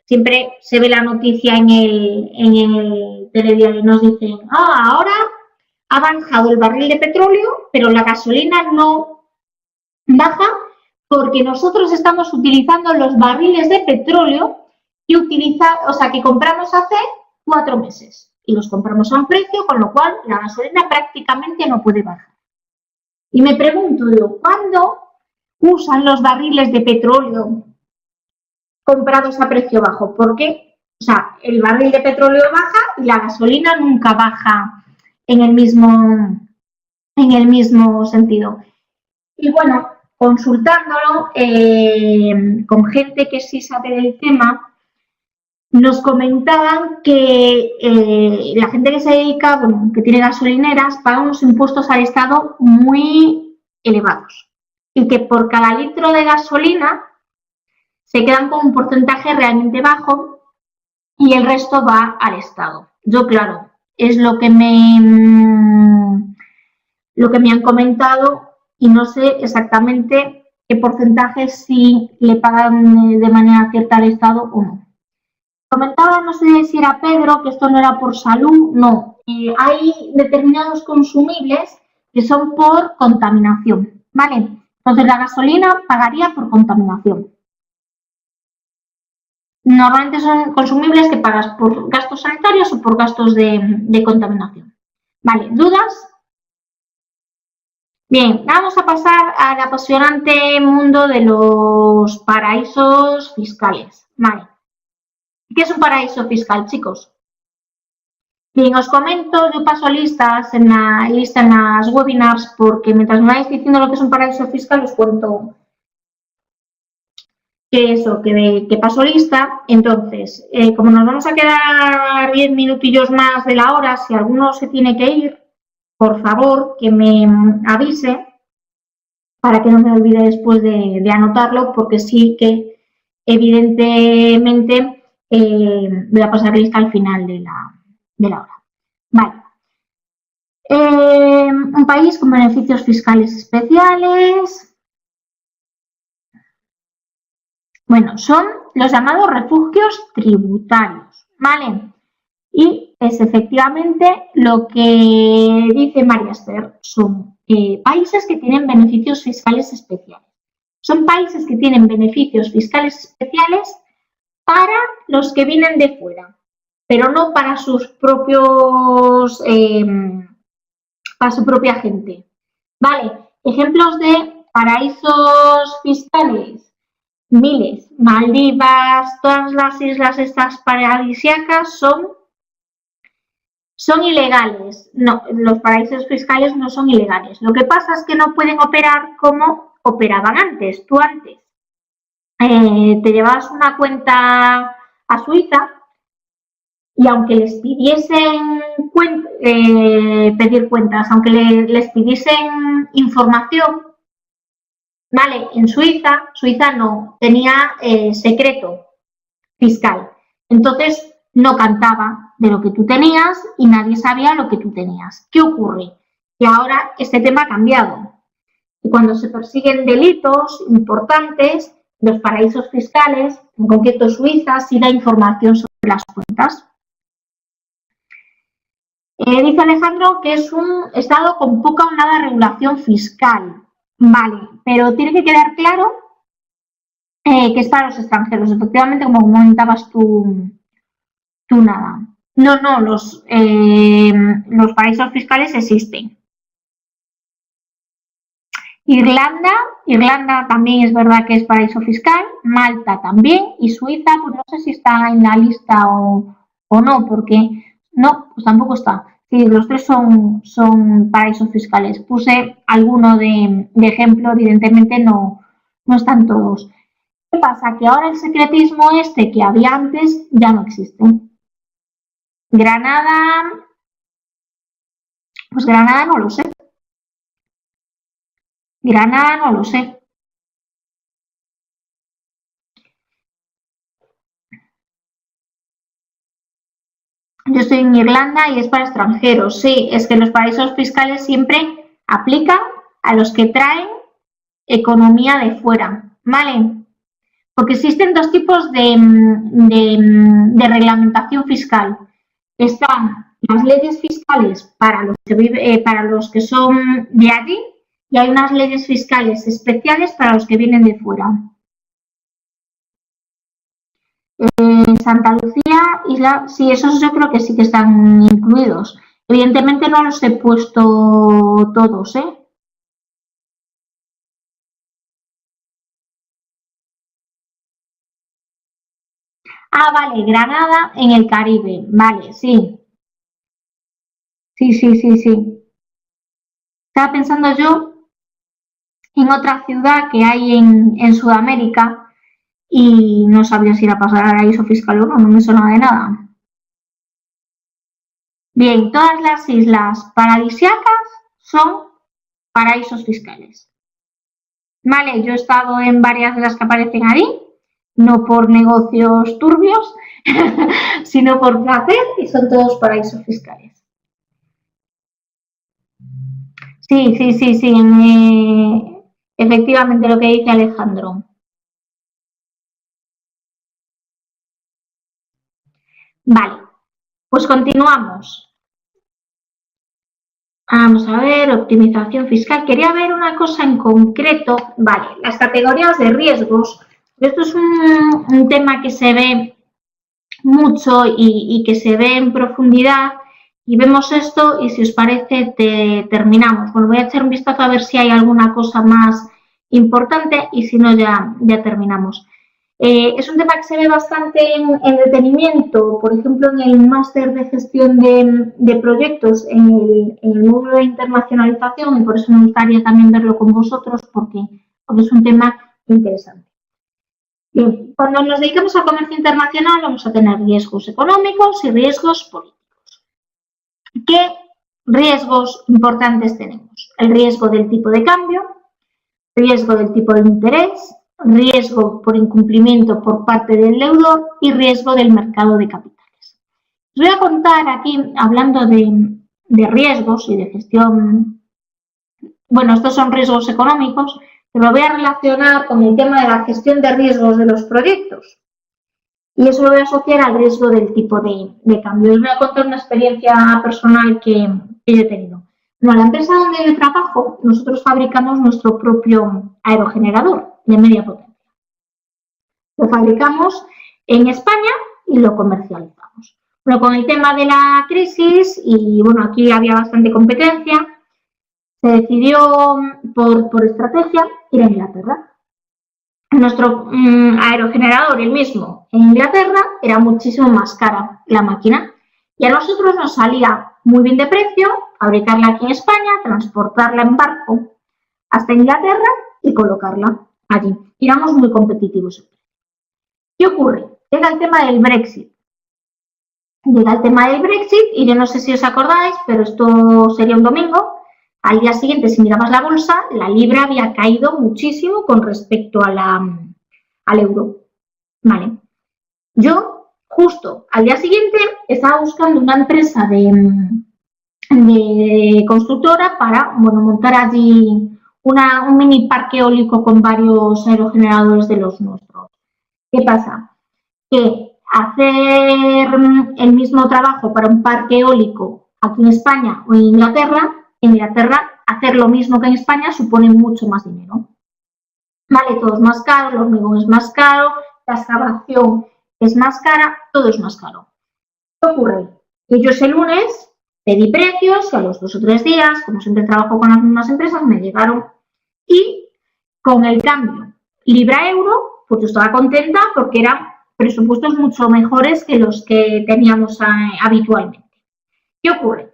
siempre se ve la noticia en el telediario y nos dicen, ahora ha bajado el barril de petróleo, pero la gasolina no baja porque nosotros estamos utilizando los barriles de petróleo que compramos hace 4 meses y los compramos a un precio, con lo cual la gasolina prácticamente no puede bajar. Y me pregunto yo, ¿cuándo usan los barriles de petróleo comprados a precio bajo? Porque, el barril de petróleo baja y la gasolina nunca baja en el mismo sentido. Y bueno, consultándolo con gente que sí sabe del tema, nos comentaban que la gente que se dedica, que tiene gasolineras, paga unos impuestos al Estado muy elevados y que por cada litro de gasolina se quedan con un porcentaje realmente bajo y el resto va al Estado. Yo, claro, es lo que me han comentado y no sé exactamente qué porcentaje si le pagan de manera cierta al Estado o no. Comentaba, no sé si era Pedro, que esto no era por salud, no. Hay determinados consumibles que son por contaminación, ¿vale? Entonces la gasolina pagaría por contaminación. Normalmente son consumibles que pagas por gastos sanitarios o por gastos de contaminación. Vale, ¿dudas? Bien, vamos a pasar al apasionante mundo de los paraísos fiscales. Vale. ¿Qué es un paraíso fiscal, chicos? Bien, os comento, yo paso listas en las webinars, porque mientras me vais diciendo lo que es un paraíso fiscal, os cuento que paso lista. Entonces, como nos vamos a quedar 10 minutillos más de la hora, si alguno se tiene que ir, por favor, que me avise para que no me olvide después de anotarlo, porque sí que evidentemente voy a pasar lista al final de la hora. Vale. Un país con beneficios fiscales especiales. Bueno, son los llamados refugios tributarios, ¿vale? Y es efectivamente lo que dice María Esther, son países que tienen beneficios fiscales especiales. Son países que tienen beneficios fiscales especiales para los que vienen de fuera, pero no para sus propios, para su propia gente. Vale, ejemplos de paraísos fiscales. miles. Maldivas, todas las islas estas paradisíacas son ilegales. No, los paraísos fiscales no son ilegales. Lo que pasa es que no pueden operar como operaban antes. Tú antes te llevabas una cuenta a Suiza y aunque les pidiesen pedir cuentas, aunque les pidiesen información, vale, en Suiza no tenía secreto fiscal. Entonces no cantaba de lo que tú tenías y nadie sabía lo que tú tenías. ¿Qué ocurre? Que ahora este tema ha cambiado. Y cuando se persiguen delitos importantes, los paraísos fiscales, en concreto Suiza, sí da información sobre las cuentas. Dice Alejandro que es un estado con poca o nada regulación fiscal. Vale, pero tiene que quedar claro que es para los extranjeros. Efectivamente, como comentabas tú nada. No, los paraísos fiscales existen. Irlanda también es verdad que es paraíso fiscal, Malta también y Suiza, pues no sé si está en la lista o no, porque no, pues tampoco está. Sí, los tres son paraísos fiscales. Puse alguno de ejemplo, evidentemente no están todos. ¿Qué pasa? Que ahora el secretismo este que había antes ya no existe. Granada, pues Granada no lo sé. Granada no lo sé. Yo estoy en Irlanda y es para extranjeros. Sí, es que los paraísos fiscales siempre aplican a los que traen economía de fuera, ¿vale? Porque existen dos tipos de reglamentación fiscal. Están las leyes fiscales para los que son de allí y hay unas leyes fiscales especiales para los que vienen de fuera. Santa Lucía, Isla, sí, esos yo creo que sí que están incluidos. Evidentemente no los he puesto todos, ¿eh? Ah, vale, Granada en el Caribe, vale, sí. Sí. Estaba pensando yo en otra ciudad que hay en Sudamérica y no sabía si era pasar paraíso fiscal o no me suena de nada. Bien, todas las islas paradisíacas son paraísos fiscales. Vale, yo he estado en varias de las que aparecen ahí, no por negocios turbios, sino por placer y son todos paraísos fiscales. Sí, efectivamente lo que dice Alejandro. Vale, pues continuamos. Vamos a ver, optimización fiscal. Quería ver una cosa en concreto. Vale, las categorías de riesgos. Esto es un tema que se ve mucho y que se ve en profundidad. Y vemos esto y si os parece terminamos. Bueno, voy a echar un vistazo a ver si hay alguna cosa más importante y si no ya terminamos. Es un tema que se ve bastante en detenimiento, por ejemplo, en el máster de gestión de proyectos, en el módulo de internacionalización, y por eso me gustaría también verlo con vosotros, porque es un tema interesante. Bien, cuando nos dedicamos al comercio internacional vamos a tener riesgos económicos y riesgos políticos. ¿Qué riesgos importantes tenemos? El riesgo del tipo de cambio, riesgo del tipo de interés, riesgo por incumplimiento por parte del deudor y riesgo del mercado de capitales. Os voy a contar aquí, hablando de riesgos y de gestión, bueno, estos son riesgos económicos, pero lo voy a relacionar con el tema de la gestión de riesgos de los proyectos. Y eso lo voy a asociar al riesgo del tipo de cambio. Os voy a contar una experiencia personal que yo he tenido. Bueno, la empresa donde yo trabajo, nosotros fabricamos nuestro propio aerogenerador de media potencia. Lo fabricamos en España y lo comercializamos. Bueno, con el tema de la crisis y bueno, aquí había bastante competencia, se decidió por estrategia ir a Inglaterra. nuestro aerogenerador, el mismo, en Inglaterra, era muchísimo más cara la máquina. Y a nosotros nos salía muy bien de precio fabricarla aquí en España, transportarla en barco hasta Inglaterra y colocarla allí. Y éramos muy competitivos. ¿Qué ocurre? Llega el tema del Brexit. Y yo no sé si os acordáis, pero esto sería un domingo. Al día siguiente, si mirabas la bolsa, la libra había caído muchísimo con respecto a al euro. Vale. Yo, justo al día siguiente, estaba buscando una empresa de constructora para, bueno, montar allí un mini parque eólico con varios aerogeneradores de los nuestros. ¿Qué pasa? Que hacer el mismo trabajo para un parque eólico aquí en España o en Inglaterra, hacer lo mismo que en España supone mucho más dinero. Vale, todo es más caro, el hormigón es más caro, la excavación es más cara, todo es más caro. ¿Qué ocurre? Que yo ese lunes pedí precios y a los 2 o 3 días, como siempre trabajo con las mismas empresas, me llegaron y con el cambio libra-euro, pues yo estaba contenta porque eran presupuestos mucho mejores que los que teníamos habitualmente. ¿Qué ocurre?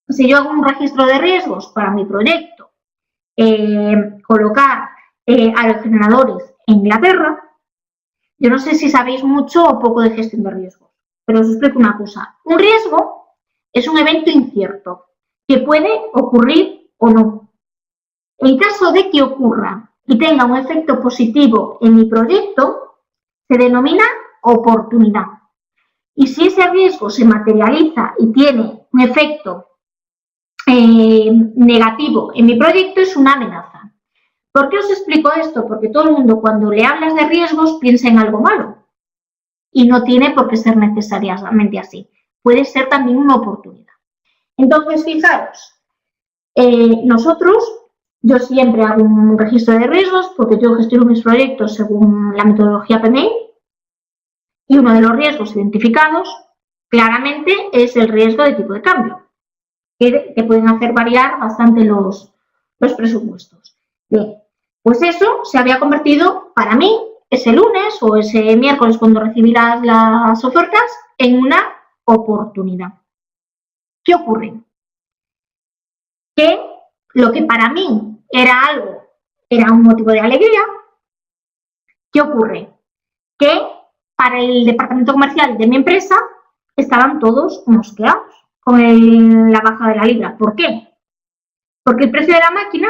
Si yo hago un registro de riesgos para mi proyecto, colocar aerogeneradores en Inglaterra, yo no sé si sabéis mucho o poco de gestión de riesgos, pero os explico una cosa. Un riesgo es un evento incierto que puede ocurrir o no. En caso de que ocurra y tenga un efecto positivo en mi proyecto, se denomina oportunidad. Y si ese riesgo se materializa y tiene un efecto negativo en mi proyecto, es una amenaza. ¿Por qué os explico esto? Porque todo el mundo, cuando le hablas de riesgos, piensa en algo malo. Y no tiene por qué ser necesariamente así. Puede ser también una oportunidad. Entonces, fijaros, yo siempre hago un registro de riesgos porque yo gestiono mis proyectos según la metodología PMI y uno de los riesgos identificados claramente es el riesgo de tipo de cambio, que pueden hacer variar bastante los presupuestos. Bien, pues eso se había convertido para mí ese lunes o ese miércoles cuando recibí las ofertas en una oportunidad. ¿Qué ocurre? Que lo que para mí era un motivo de alegría, ¿qué ocurre? Que para el departamento comercial de mi empresa estaban todos mosqueados con la baja de la libra. ¿Por qué? Porque el precio de la máquina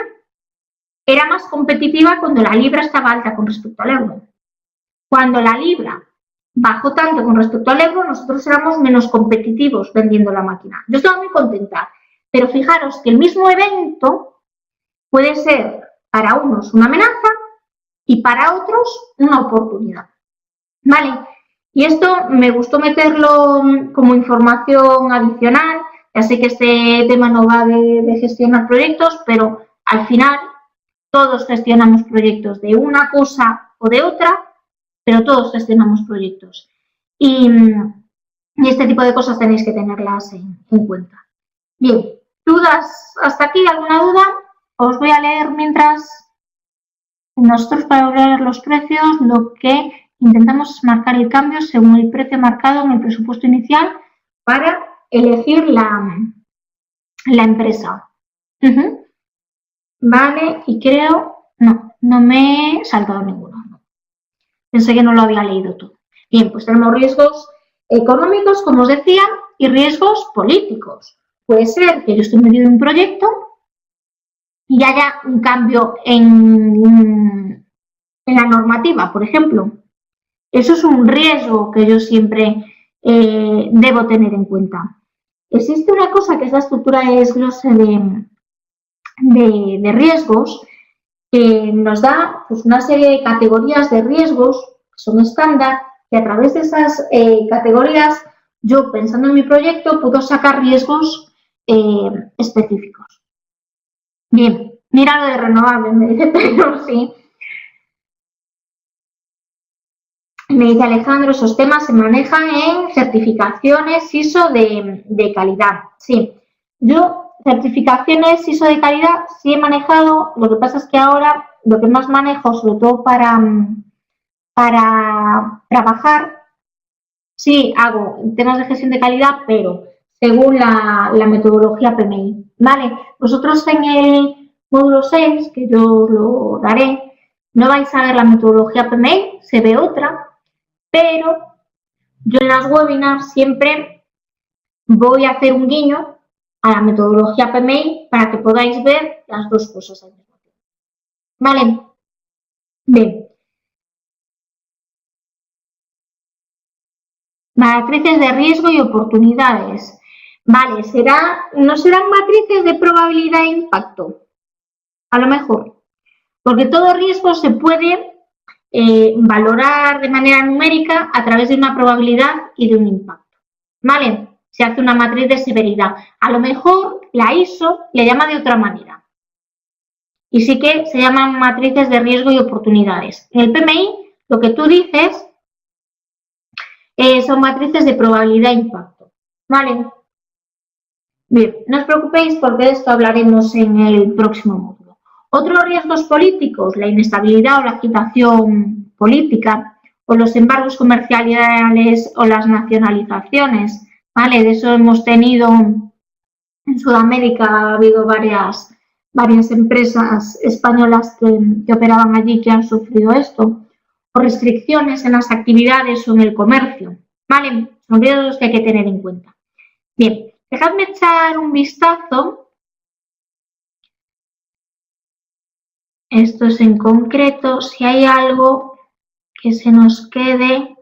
era más competitiva cuando la libra estaba alta con respecto al euro. Cuando la libra bajó tanto con respecto al euro, nosotros éramos menos competitivos vendiendo la máquina. Yo estaba muy contenta, pero fijaros que el mismo evento puede ser para unos una amenaza y para otros una oportunidad. ¿Vale? Y esto me gustó meterlo como información adicional. Ya sé que este tema no va de gestionar proyectos, pero al final todos gestionamos proyectos de una cosa o de otra, pero todos gestionamos proyectos. Y este tipo de cosas tenéis que tenerlas en cuenta. Bien, ¿dudas hasta aquí? ¿Alguna duda? Os voy a leer mientras nosotros para lograr los precios lo que intentamos es marcar el cambio según el precio marcado en el presupuesto inicial para elegir la empresa. Vale, y creo, no me he saltado ninguno. Pensé que no lo había leído todo. Bien, pues tenemos riesgos económicos, como os decía, y riesgos políticos. Puede ser que yo esté metido en un proyecto y haya un cambio en la normativa, por ejemplo. Eso es un riesgo que yo siempre debo tener en cuenta. Existe una cosa que es la estructura de desglose de riesgos que nos da pues, una serie de categorías de riesgos que son estándar y a través de esas categorías yo, pensando en mi proyecto, puedo sacar riesgos específicos. Bien, mira lo de renovable, me dice Pedro, sí. Me dice Alejandro, esos temas se manejan en certificaciones ISO de calidad. Sí, yo certificaciones ISO de calidad sí he manejado, lo que pasa es que ahora lo que más manejo, sobre todo para trabajar, sí hago temas de gestión de calidad, pero según la metodología PMI, ¿vale? Vosotros en el módulo 6, que yo os lo daré, no vais a ver la metodología PMI, se ve otra, pero yo en las webinars siempre voy a hacer un guiño a la metodología PMI para que podáis ver las dos cosas al mismo tiempo. ¿Vale? Bien. Matrices de riesgo y oportunidades. Vale, no serán matrices de probabilidad e impacto. A lo mejor. Porque todo riesgo se puede valorar de manera numérica a través de una probabilidad y de un impacto. ¿Vale? Se hace una matriz de severidad. A lo mejor la ISO le llama de otra manera. Y sí que se llaman matrices de riesgo y oportunidades. En el PMI, lo que tú dices son matrices de probabilidad e impacto. ¿Vale? Bien, no os preocupéis porque de esto hablaremos en el próximo módulo. Otros riesgos políticos, la inestabilidad o la agitación política, o los embargos comerciales o las nacionalizaciones, ¿vale? De eso hemos tenido en Sudamérica, ha habido varias empresas españolas que operaban allí que han sufrido esto, o restricciones en las actividades o en el comercio, ¿vale? Son riesgos que hay que tener en cuenta. Bien, dejadme echar un vistazo. Esto es en concreto, si hay algo que se nos quede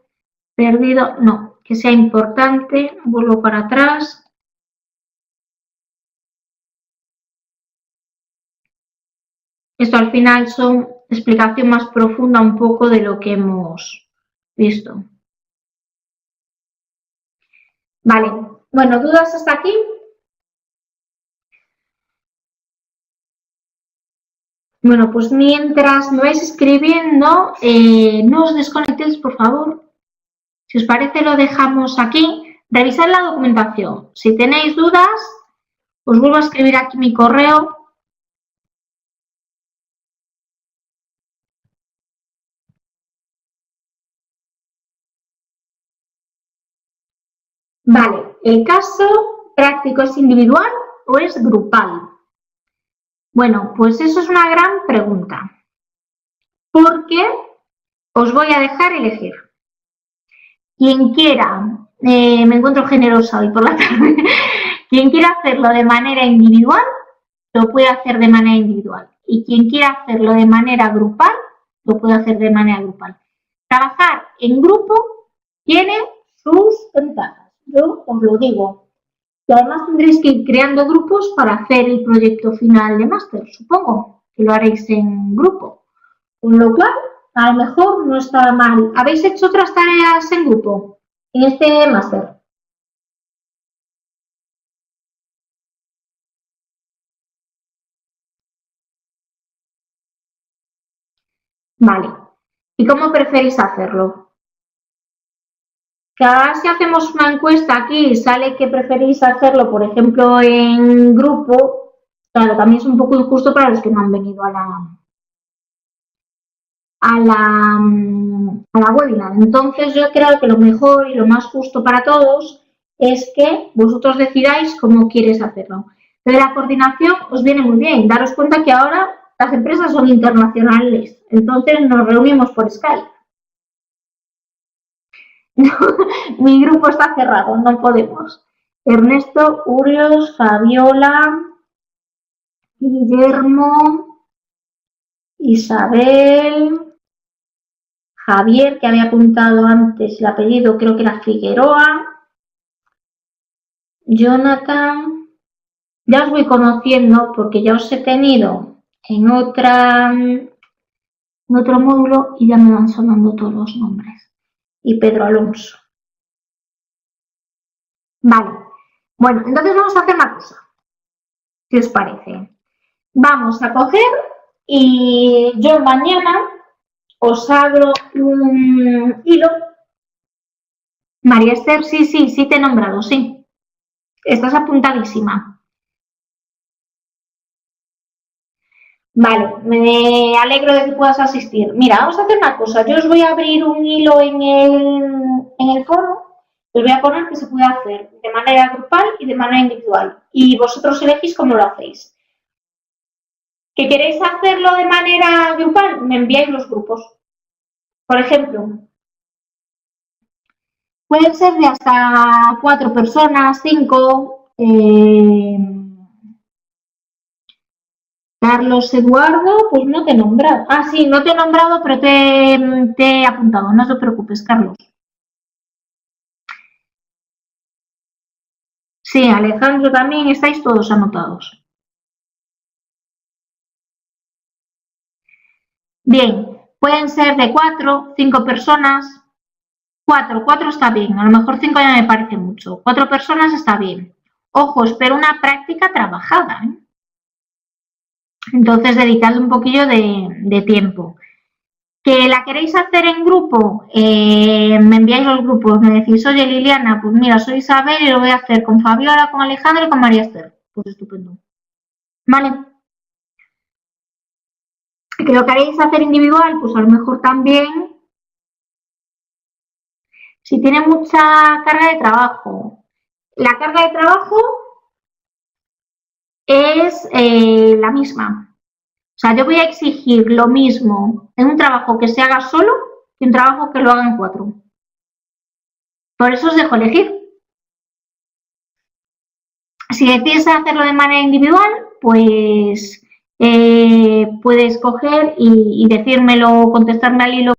perdido, no, que sea importante, vuelvo para atrás. Esto al final son explicación más profunda un poco de lo que hemos visto. Vale, bueno, ¿dudas hasta aquí? Bueno, pues mientras me vais escribiendo, no os desconectéis, por favor. Si os parece, lo dejamos aquí. Revisad la documentación. Si tenéis dudas, os vuelvo a escribir aquí mi correo. Vale, ¿el caso práctico es individual o es grupal? Bueno, pues eso es una gran pregunta. Porque os voy a dejar elegir. Quien quiera, me encuentro generosa hoy por la tarde, quien quiera hacerlo de manera individual, lo puede hacer de manera individual. Y quien quiera hacerlo de manera grupal, lo puede hacer de manera grupal. Trabajar en grupo tiene sus ventajas, yo os lo digo. Y además tendréis que ir creando grupos para hacer el proyecto final de máster, supongo que lo haréis en grupo. Con lo cual, a lo mejor no está mal. ¿Habéis hecho otras tareas en grupo en este máster? Vale. ¿Y cómo preferís hacerlo? Que ahora si hacemos una encuesta aquí y sale que preferís hacerlo, por ejemplo, en grupo, claro, también es un poco injusto para los que no han venido a la webinar. Entonces yo creo que lo mejor y lo más justo para todos es que vosotros decidáis cómo quieres hacerlo. Pero la coordinación os viene muy bien. Daros cuenta que ahora las empresas son internacionales, entonces nos reunimos por Skype. Mi grupo está cerrado, no podemos. Ernesto, Urios, Fabiola, Guillermo, Isabel, Javier, que había apuntado antes el apellido, creo que era Figueroa, Jonathan. Ya os voy conociendo porque ya os he tenido en otro módulo y ya me van sonando todos los nombres. Y Pedro Alonso. Vale. Bueno, entonces vamos a hacer una cosa, si os parece. Vamos a coger y yo mañana os abro un hilo. María Esther, sí te he nombrado, sí. Estás apuntadísima. Vale, me alegro de que puedas asistir. Mira, vamos a hacer una cosa. Yo os voy a abrir un hilo en el foro. Os voy a poner que se puede hacer de manera grupal y de manera individual. Y vosotros elegís cómo lo hacéis. ¿Que queréis hacerlo de manera grupal? Me enviáis los grupos. Por ejemplo, pueden ser de hasta 4 personas, 5. Carlos Eduardo, pues no te he nombrado. Ah, sí, no te he nombrado, pero te he apuntado. No te preocupes, Carlos. Sí, Alejandro también, estáis todos anotados. Bien, pueden ser de 4, 5 personas. 4 está bien, a lo mejor 5 ya me parece mucho. 4 personas está bien. Ojo, espero una práctica trabajada, ¿eh? Entonces, dedicadle un poquillo de tiempo. ¿Que la queréis hacer en grupo? Me enviáis los grupos, me decís, oye Liliana, pues mira, soy Isabel y lo voy a hacer con Fabiola, con Alejandro y con María Esther. Pues estupendo. Vale. ¿Que lo queréis hacer individual? Pues a lo mejor también, si tiene mucha carga de trabajo. La carga de trabajo es la misma. O sea, yo voy a exigir lo mismo en un trabajo que se haga solo que un trabajo que lo hagan 4. Por eso os dejo elegir. Si decides hacerlo de manera individual, pues puedes coger y decírmelo, contestarme al hilo